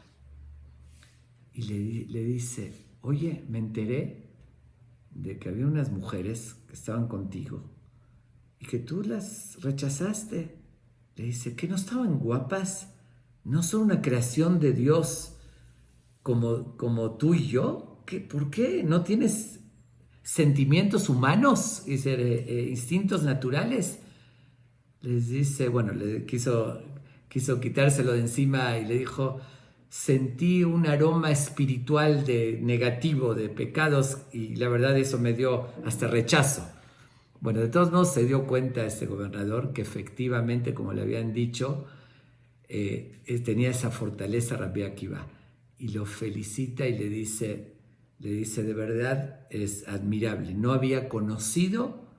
y le dice, oye, me enteré de que había unas mujeres que estaban contigo y que tú las rechazaste. Le dice, ¿que no estaban guapas? ¿No son una creación de Dios como tú y yo? ¿Por qué? ¿No tienes sentimientos humanos? Dice, instintos naturales. Les dice, bueno, le quiso quitárselo de encima y le dijo, sentí un aroma espiritual negativo, de pecados, y la verdad eso me dio hasta rechazo. Bueno, de todos modos se dio cuenta este gobernador que efectivamente, como le habían dicho, tenía esa fortaleza Rabbi Akiva, y lo felicita y le dice, de verdad es admirable. No había conocido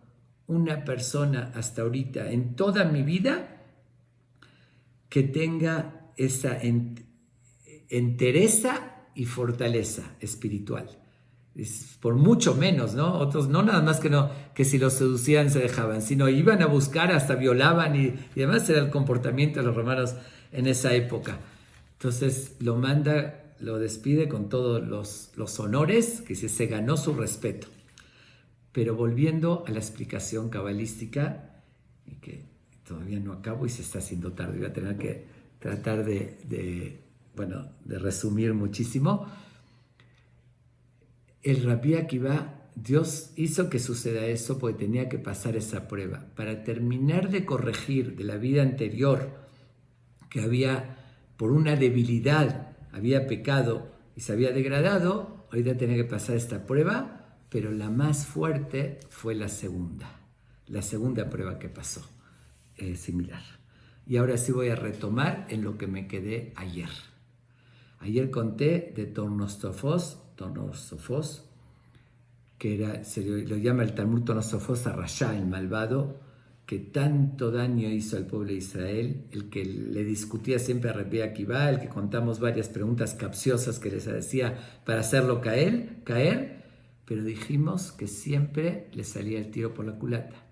una persona hasta ahorita en toda mi vida que tenga esa entereza y fortaleza espiritual. Por mucho menos, ¿no? Otros no nada más que si los seducían se dejaban, sino iban a buscar, hasta violaban, y además era el comportamiento de los romanos en esa época. Entonces lo manda, lo despide con todos los honores, que se ganó su respeto. Pero volviendo a la explicación cabalística, y que todavía no acabo y se está haciendo tarde, voy a tener que tratar de resumir muchísimo. El Rabbi Akiva, Dios hizo que suceda eso porque tenía que pasar esa prueba. Para terminar de corregir de la vida anterior, que había, por una debilidad, había pecado y se había degradado, ahorita tenía que pasar esta prueba, pero la más fuerte fue la segunda prueba que pasó, similar. Y ahora sí voy a retomar en lo que me quedé ayer. Ayer conté de Tornosofos, que lo llama el Talmud Tornosofos a Rasha, el malvado, que tanto daño hizo al pueblo de Israel, el que le discutía siempre a Rabbi Akiva, el que contamos varias preguntas capciosas que les decía para hacerlo caer, pero dijimos que siempre le salía el tiro por la culata.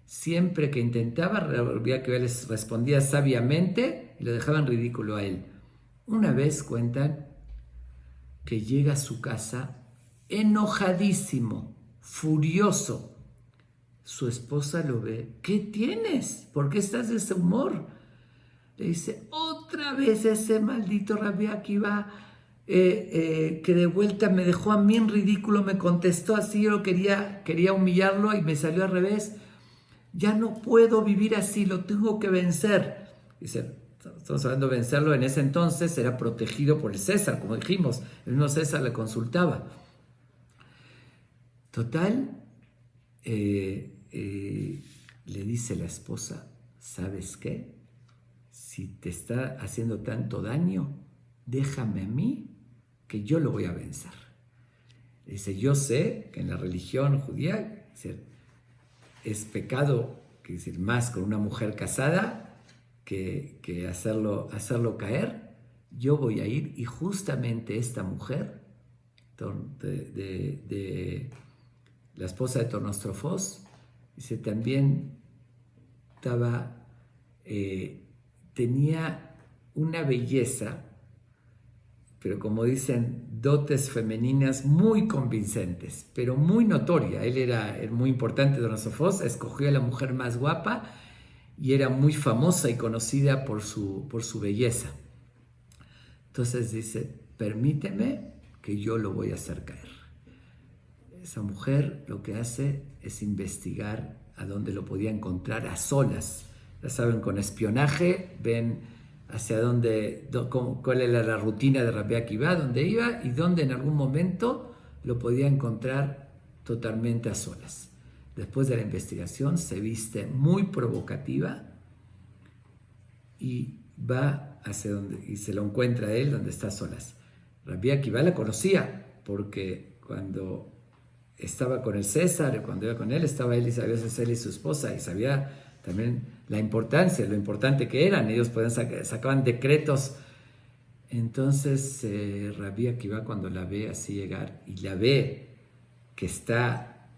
Siempre que intentaba, Rabbi Akiva les respondía sabiamente y lo dejaban ridículo a él. Una vez cuentan que llega a su casa enojadísimo, furioso. Su esposa lo ve. ¿Qué tienes? ¿Por qué estás de ese humor? Le dice, otra vez ese maldito Rabbi Akiva, que de vuelta me dejó a mí en ridículo, me contestó así, yo quería humillarlo y me salió al revés. Ya no puedo vivir así, lo tengo que vencer. Dice, estamos hablando de vencerlo, en ese entonces era protegido por el César, como dijimos, el mismo César le consultaba. Total, le dice la esposa, ¿sabes qué? Si te está haciendo tanto daño, déjame a mí que yo lo voy a vencer. Dice, yo sé que en la religión judía es pecado, que decir, más con una mujer casada que hacerlo caer. Yo voy a ir y justamente esta mujer, de la esposa de Tornostrofos, dice, también tenía una belleza, pero como dicen, dotes femeninas muy convincentes, pero muy notoria. Él era muy importante, Tornostrofos, escogió a la mujer más guapa y era muy famosa y conocida por su belleza. Entonces dice, permíteme que yo lo voy a hacer caer. Esa mujer lo que hace es investigar a dónde lo podía encontrar a solas. Ya saben, con espionaje ven hacia dónde, cuál era la rutina de Rabbi Akiva, dónde iba y dónde en algún momento lo podía encontrar totalmente a solas. Después de la investigación se viste muy provocativa y va hacia donde, y se lo encuentra a él donde está a solas. Rabbi Akiva la conocía porque cuando estaba con el César, cuando iba con él, estaba él y sabía él y su esposa, y sabía también la importancia, lo importante que eran. Ellos sacaban decretos. Entonces Rabbi Akiva, cuando la ve así llegar y la ve que está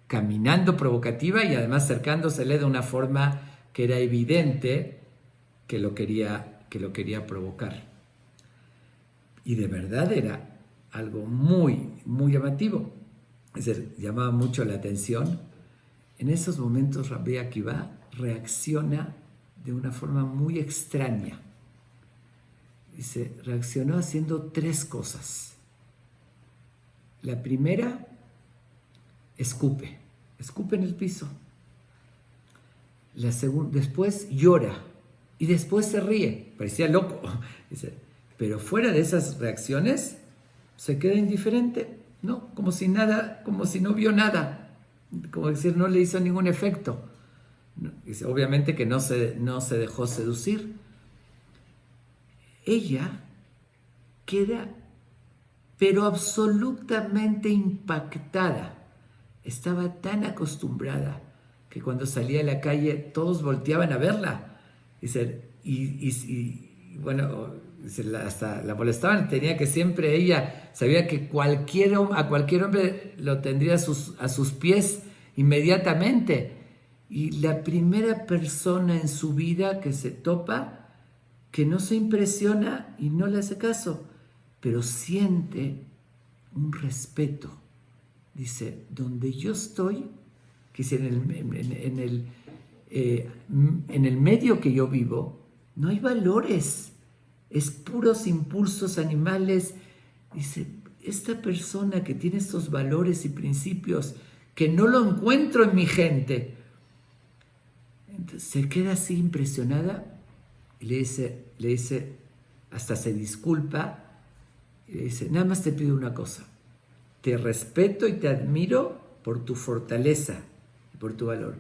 caminando provocativa y además acercándosele de una forma que era evidente que lo quería provocar, y de verdad era algo muy, muy llamativo. Es decir, llamaba mucho la atención. En esos momentos Rabbi Akiva reacciona de una forma muy extraña. Dice, reaccionó haciendo 3 cosas. La primera, escupe en el piso. La segunda, después llora y después se ríe. Parecía loco. Dice, pero fuera de esas reacciones se queda indiferente. No, como si nada, como si no vio nada, como decir, no le hizo ningún efecto. Dice, obviamente que no se dejó seducir. Ella queda, pero absolutamente impactada. Estaba tan acostumbrada que cuando salía a la calle todos volteaban a verla. Dice, y bueno, hasta la molestaban. Tenía que siempre, ella sabía que a cualquier hombre lo tendría a sus pies inmediatamente. Y la primera persona en su vida que se topa, que no se impresiona y no le hace caso, pero siente un respeto. Dice, donde yo estoy, que dice, en el medio que yo vivo, no hay valores, es puros impulsos animales. Dice, esta persona que tiene estos valores y principios, que no lo encuentro en mi gente. Entonces se queda así impresionada y le dice, hasta se disculpa, y le dice, nada más te pido una cosa, te respeto y te admiro por tu fortaleza y por tu valor,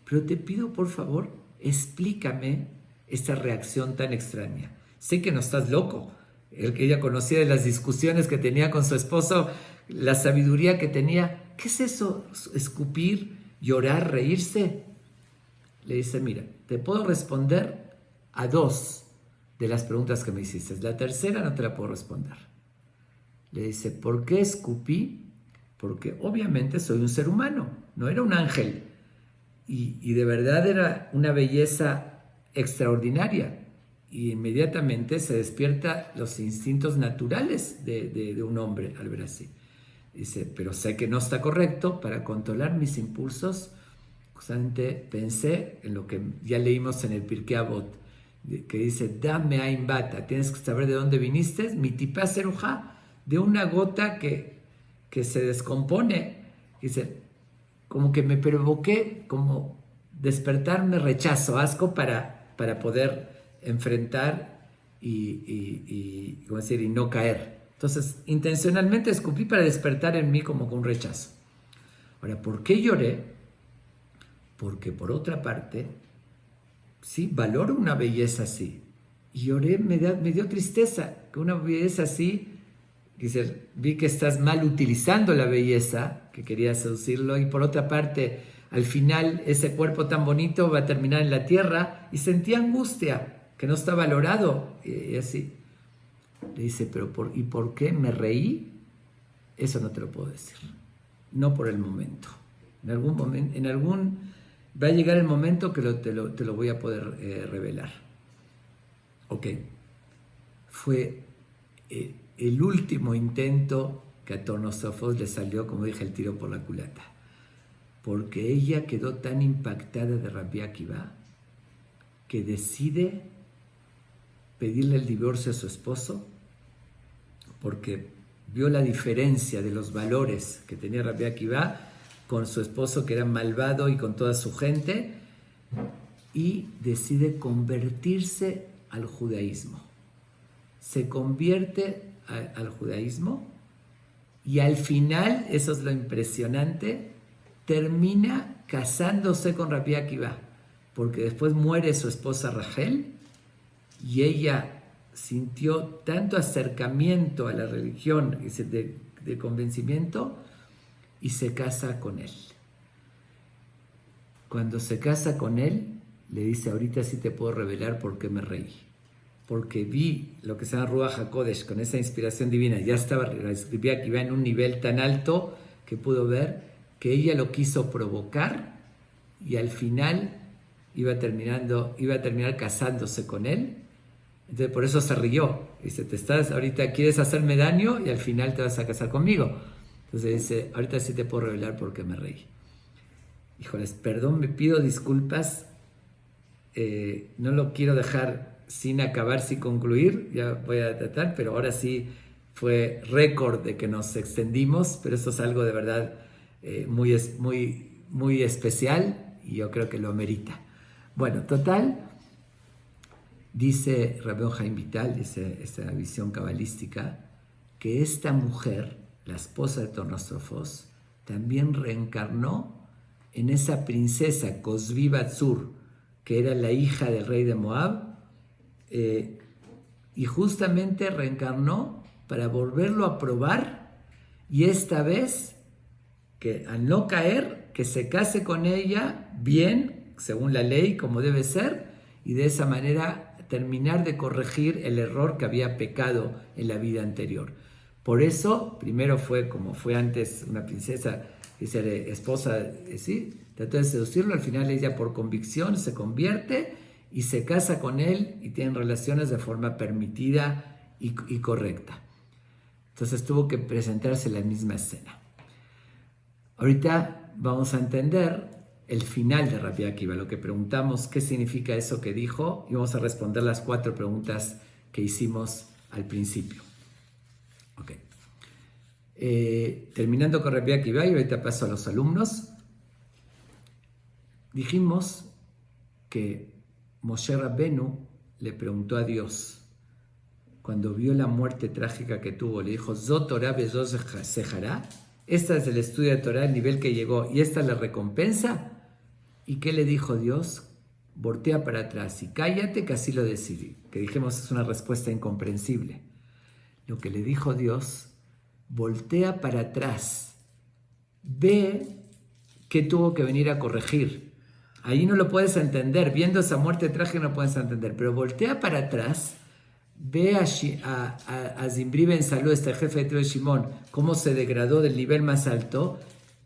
pero te pido por favor, explícame esta reacción tan extraña. Sé que no estás loco. El que ella conocía de las discusiones que tenía con su esposo, la sabiduría que tenía. ¿Qué es eso? ¿Escupir, llorar, reírse? Le dice, mira, te puedo responder a 2 de las preguntas que me hiciste. La tercera no te la puedo responder. Le dice, ¿por qué escupí? Porque obviamente soy un ser humano, no era un ángel. Y de verdad era una belleza extraordinaria. Y inmediatamente se despierta los instintos naturales de un hombre al ver así. Dice, pero sé que no está correcto. Para controlar mis impulsos, justamente pensé en lo que ya leímos en el Pirkei Avot, que dice, dame ain bata, tienes que saber de dónde viniste, mi tipá serujá, de una gota que se descompone. Dice, como que me provoqué, como despertarme rechazo, asco para poder enfrentar y no caer. Entonces, intencionalmente escupí para despertar en mí como con un rechazo. Ahora, ¿por qué lloré? Porque por otra parte, sí, valoro una belleza así. Y lloré, me dio tristeza. que una belleza así, dice, vi que estás mal utilizando la belleza, que quería seducirlo, y por otra parte, al final ese cuerpo tan bonito va a terminar en la tierra, y sentía angustia, que no está valorado, y así. Le dice, ¿y por qué me reí? Eso no te lo puedo decir, no por el momento. Va a llegar el momento que te lo voy a poder revelar. Ok, fue el último intento que a Tornosofos le salió, como dije, el tiro por la culata, porque ella quedó tan impactada de Rabbi Akiva que decide pedirle el divorcio a su esposo, porque vio la diferencia de los valores que tenía Rabbi Akiva con su esposo, que era malvado, y con toda su gente, y decide convertirse al judaísmo. Se convierte al judaísmo, y al final, eso es lo impresionante, termina casándose con Rabbi Akiva, porque después muere su esposa Rachel, y ella sintió tanto acercamiento a la religión de convencimiento, y se casa con él. Cuando se casa con él, le dice, ahorita sí te puedo revelar por qué me reí. Porque vi lo que se llama Ruach HaKodesh, con esa inspiración divina. Ya escribía que iba en un nivel tan alto que pudo ver que ella lo quiso provocar, y al final iba a terminar casándose con él. Entonces por eso se rió. Dice, ahorita quieres hacerme daño y al final te vas a casar conmigo. Entonces dice, ahorita sí te puedo revelar por qué me reí. Híjoles, perdón, me pido disculpas. No lo quiero dejar sin acabar, sin concluir. Ya voy a tratar, pero ahora sí fue récord de que nos extendimos, pero esto es algo de verdad muy especial, y yo creo que lo amerita. Bueno, total, dice Rabbi Haim Vital, dice esta visión cabalística, que esta mujer, la esposa de Tornostrofos, también reencarnó en esa princesa Cosbi Batzur, que era la hija del rey de Moab, y justamente reencarnó para volverlo a probar, y esta vez, que al no caer, que se case con ella bien, según la ley, como debe ser, y de esa manera terminar de corregir el error que había pecado en la vida anterior. Por eso, primero fue como fue antes una princesa, dice, esposa, sí, trató de seducirlo, al final ella por convicción se convierte y se casa con él, y tienen relaciones de forma permitida y correcta. Entonces tuvo que presentarse la misma escena. Ahorita vamos a entender el final de Rabbi Akiva, lo que preguntamos, qué significa eso que dijo, y vamos a responder las 4 preguntas que hicimos al principio. Ok. Terminando con Rabbi Akiva, y ahorita paso a los alumnos. Dijimos que Moshe Rabbenu le preguntó a Dios, cuando vio la muerte trágica que tuvo, le dijo, Zot Torah be'zot sejará. Esta es el estudio de Torah, el nivel que llegó, y esta es la recompensa. ¿Y qué le dijo Dios? Voltea para atrás y cállate, que así lo decidí. Que dijimos es una respuesta incomprensible. Lo que le dijo Dios, voltea para atrás, ve qué tuvo que venir a corregir. Ahí no lo puedes entender, viendo esa muerte trágica no puedes entender, pero voltea para atrás, ve a Zimri Ben Salú, este jefe de tribu de Shimón, cómo se degradó del nivel más alto,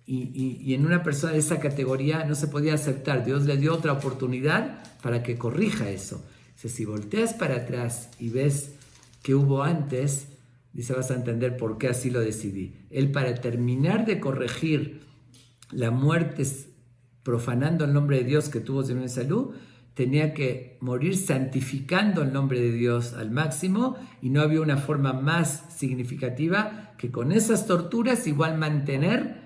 y en una persona de esa categoría no se podía aceptar. Dios le dio otra oportunidad para que corrija eso. Dice, si volteas para atrás y ves qué hubo antes, dice, vas a entender por qué así lo decidí. Él, para terminar de corregir la muerte profanando el nombre de Dios que tuvo Zimri Ben Salú, tenía que morir santificando el nombre de Dios al máximo, y no había una forma más significativa que con esas torturas igual mantener,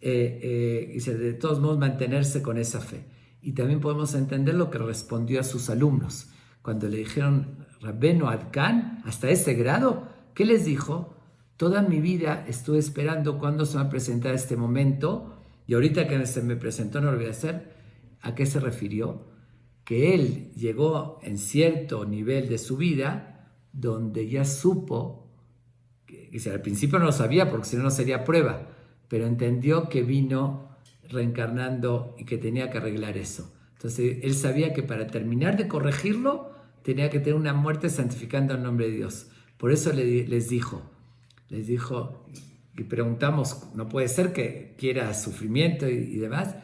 de todos modos mantenerse con esa fe. Y también podemos entender lo que respondió a sus alumnos. Cuando le dijeron, Rabbenu Ad Kan, hasta ese grado, ¿qué les dijo? Toda mi vida estuve esperando cuándo se va a presentar este momento, y ahorita que se me presentó no lo voy a hacer. ¿A qué se refirió? Que él llegó en cierto nivel de su vida donde ya supo, al principio no lo sabía porque si no, no sería prueba, pero entendió que vino reencarnando y que tenía que arreglar eso. Entonces él sabía que para terminar de corregirlo tenía que tener una muerte santificando el nombre de Dios. Por eso les dijo, y preguntamos, no puede ser que quiera sufrimiento y demás.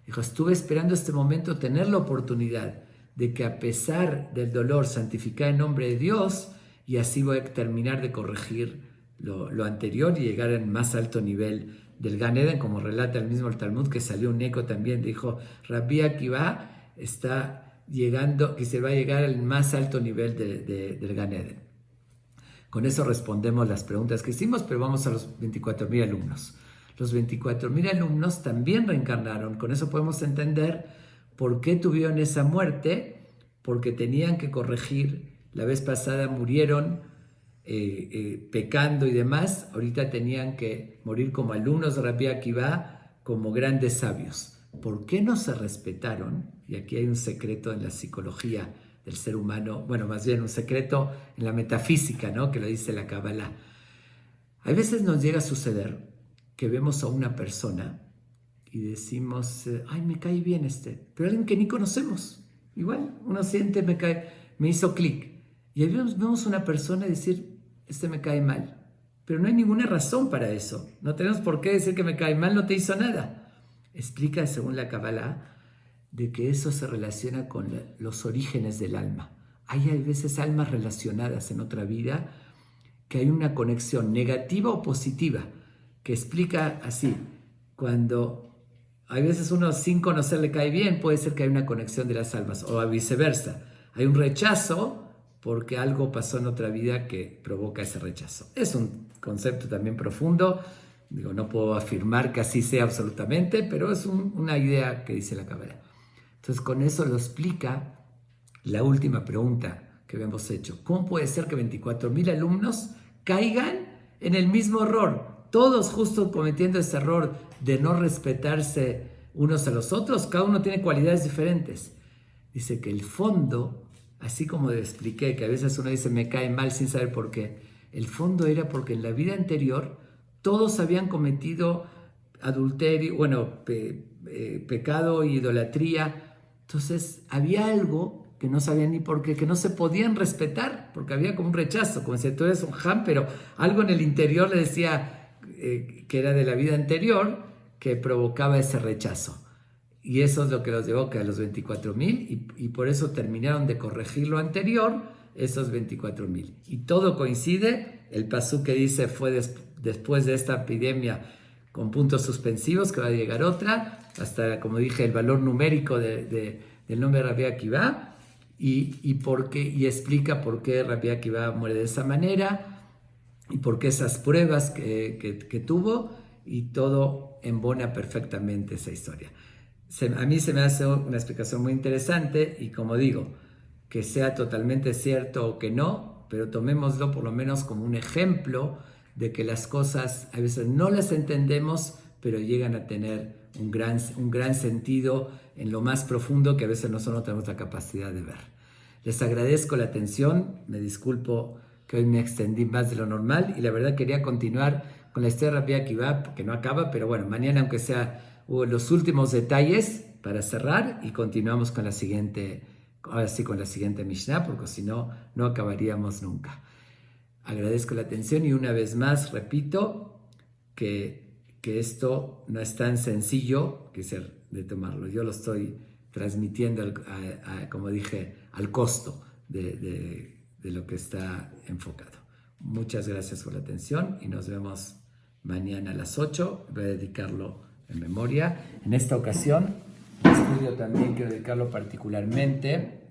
Dijo, estuve esperando este momento, tener la oportunidad de que a pesar del dolor santificar el nombre de Dios, y así voy a terminar de corregir lo anterior y llegar al más alto nivel del Gan Eden, como relata el mismo el Talmud, que salió un eco también, dijo, Rabbi Akiva está llegando, que se va a llegar al más alto nivel del Gan Eden. Con eso respondemos las preguntas que hicimos, pero vamos a los 24,000 alumnos. Los 24,000 alumnos también reencarnaron. Con eso podemos entender por qué tuvieron esa muerte, porque tenían que corregir. La vez pasada murieron pecando y demás. Ahorita tenían que morir como alumnos de Rabbi Akiva, como grandes sabios. ¿Por qué no se respetaron? Y aquí hay un secreto en la psicología del ser humano, bueno, más bien un secreto en la metafísica, ¿no? Que lo dice la Kabbalah. A veces nos llega a suceder que vemos a una persona y decimos, ay, me cae bien pero alguien que ni conocemos. Igual uno siente, me hizo clic. Y ahí vemos una persona y decir, me cae mal. Pero no hay ninguna razón para eso. No tenemos por qué decir que me cae mal, no te hizo nada. Explica, según la Kabbalah, de que eso se relaciona con los orígenes del alma. Hay a veces almas relacionadas en otra vida, que hay una conexión negativa o positiva, que explica así, cuando hay veces uno sin conocer le cae bien, puede ser que hay una conexión de las almas, o viceversa. Hay un rechazo porque algo pasó en otra vida que provoca ese rechazo. Es un concepto también profundo, digo, no puedo afirmar que así sea absolutamente, pero es una idea que dice la Kabbalah. Entonces con eso lo explica la última pregunta que hemos hecho. ¿Cómo puede ser que 24,000 alumnos caigan en el mismo error? Todos justo cometiendo ese error de no respetarse unos a los otros. Cada uno tiene cualidades diferentes. Dice que el fondo, así como le expliqué, que a veces uno dice me cae mal sin saber por qué. El fondo era porque en la vida anterior todos habían cometido adulterio, pecado e idolatría. Entonces había algo que no sabían ni por qué, que no se podían respetar, porque había como un rechazo, como si tú eres un ham, pero algo en el interior le decía que era de la vida anterior, que provocaba ese rechazo. Y eso es lo que los llevó a los 24,000, y por eso terminaron de corregir lo anterior, esos 24,000. Y todo coincide, el pasú que dice fue después de esta epidemia con puntos suspensivos, que va a llegar otra, hasta, como dije, el valor numérico del nombre de Rabbi Akiva, y explica por qué Rabbi Akiva muere de esa manera, y por qué esas pruebas que tuvo, y todo embona perfectamente esa historia. A mí se me hace una explicación muy interesante, y como digo, que sea totalmente cierto o que no, pero tomémoslo por lo menos como un ejemplo de que las cosas a veces no las entendemos, pero llegan a tener un gran sentido en lo más profundo que a veces nosotros no tenemos la capacidad de ver. Les agradezco la atención, me disculpo que hoy me extendí más de lo normal, y la verdad quería continuar con la historia de Rabbi Akiva, que no acaba, pero bueno, mañana aunque sea los últimos detalles para cerrar, y continuamos con la siguiente, ahora sí con la siguiente Mishnah, porque si no, no acabaríamos nunca. Agradezco la atención, y una vez más repito que esto no es tan sencillo de tomarlo. Yo lo estoy transmitiendo, como dije, al costo de lo que está enfocado. Muchas gracias por la atención, y nos vemos mañana a las 8. Voy a dedicarlo en memoria. En esta ocasión, el estudio también quiero dedicarlo particularmente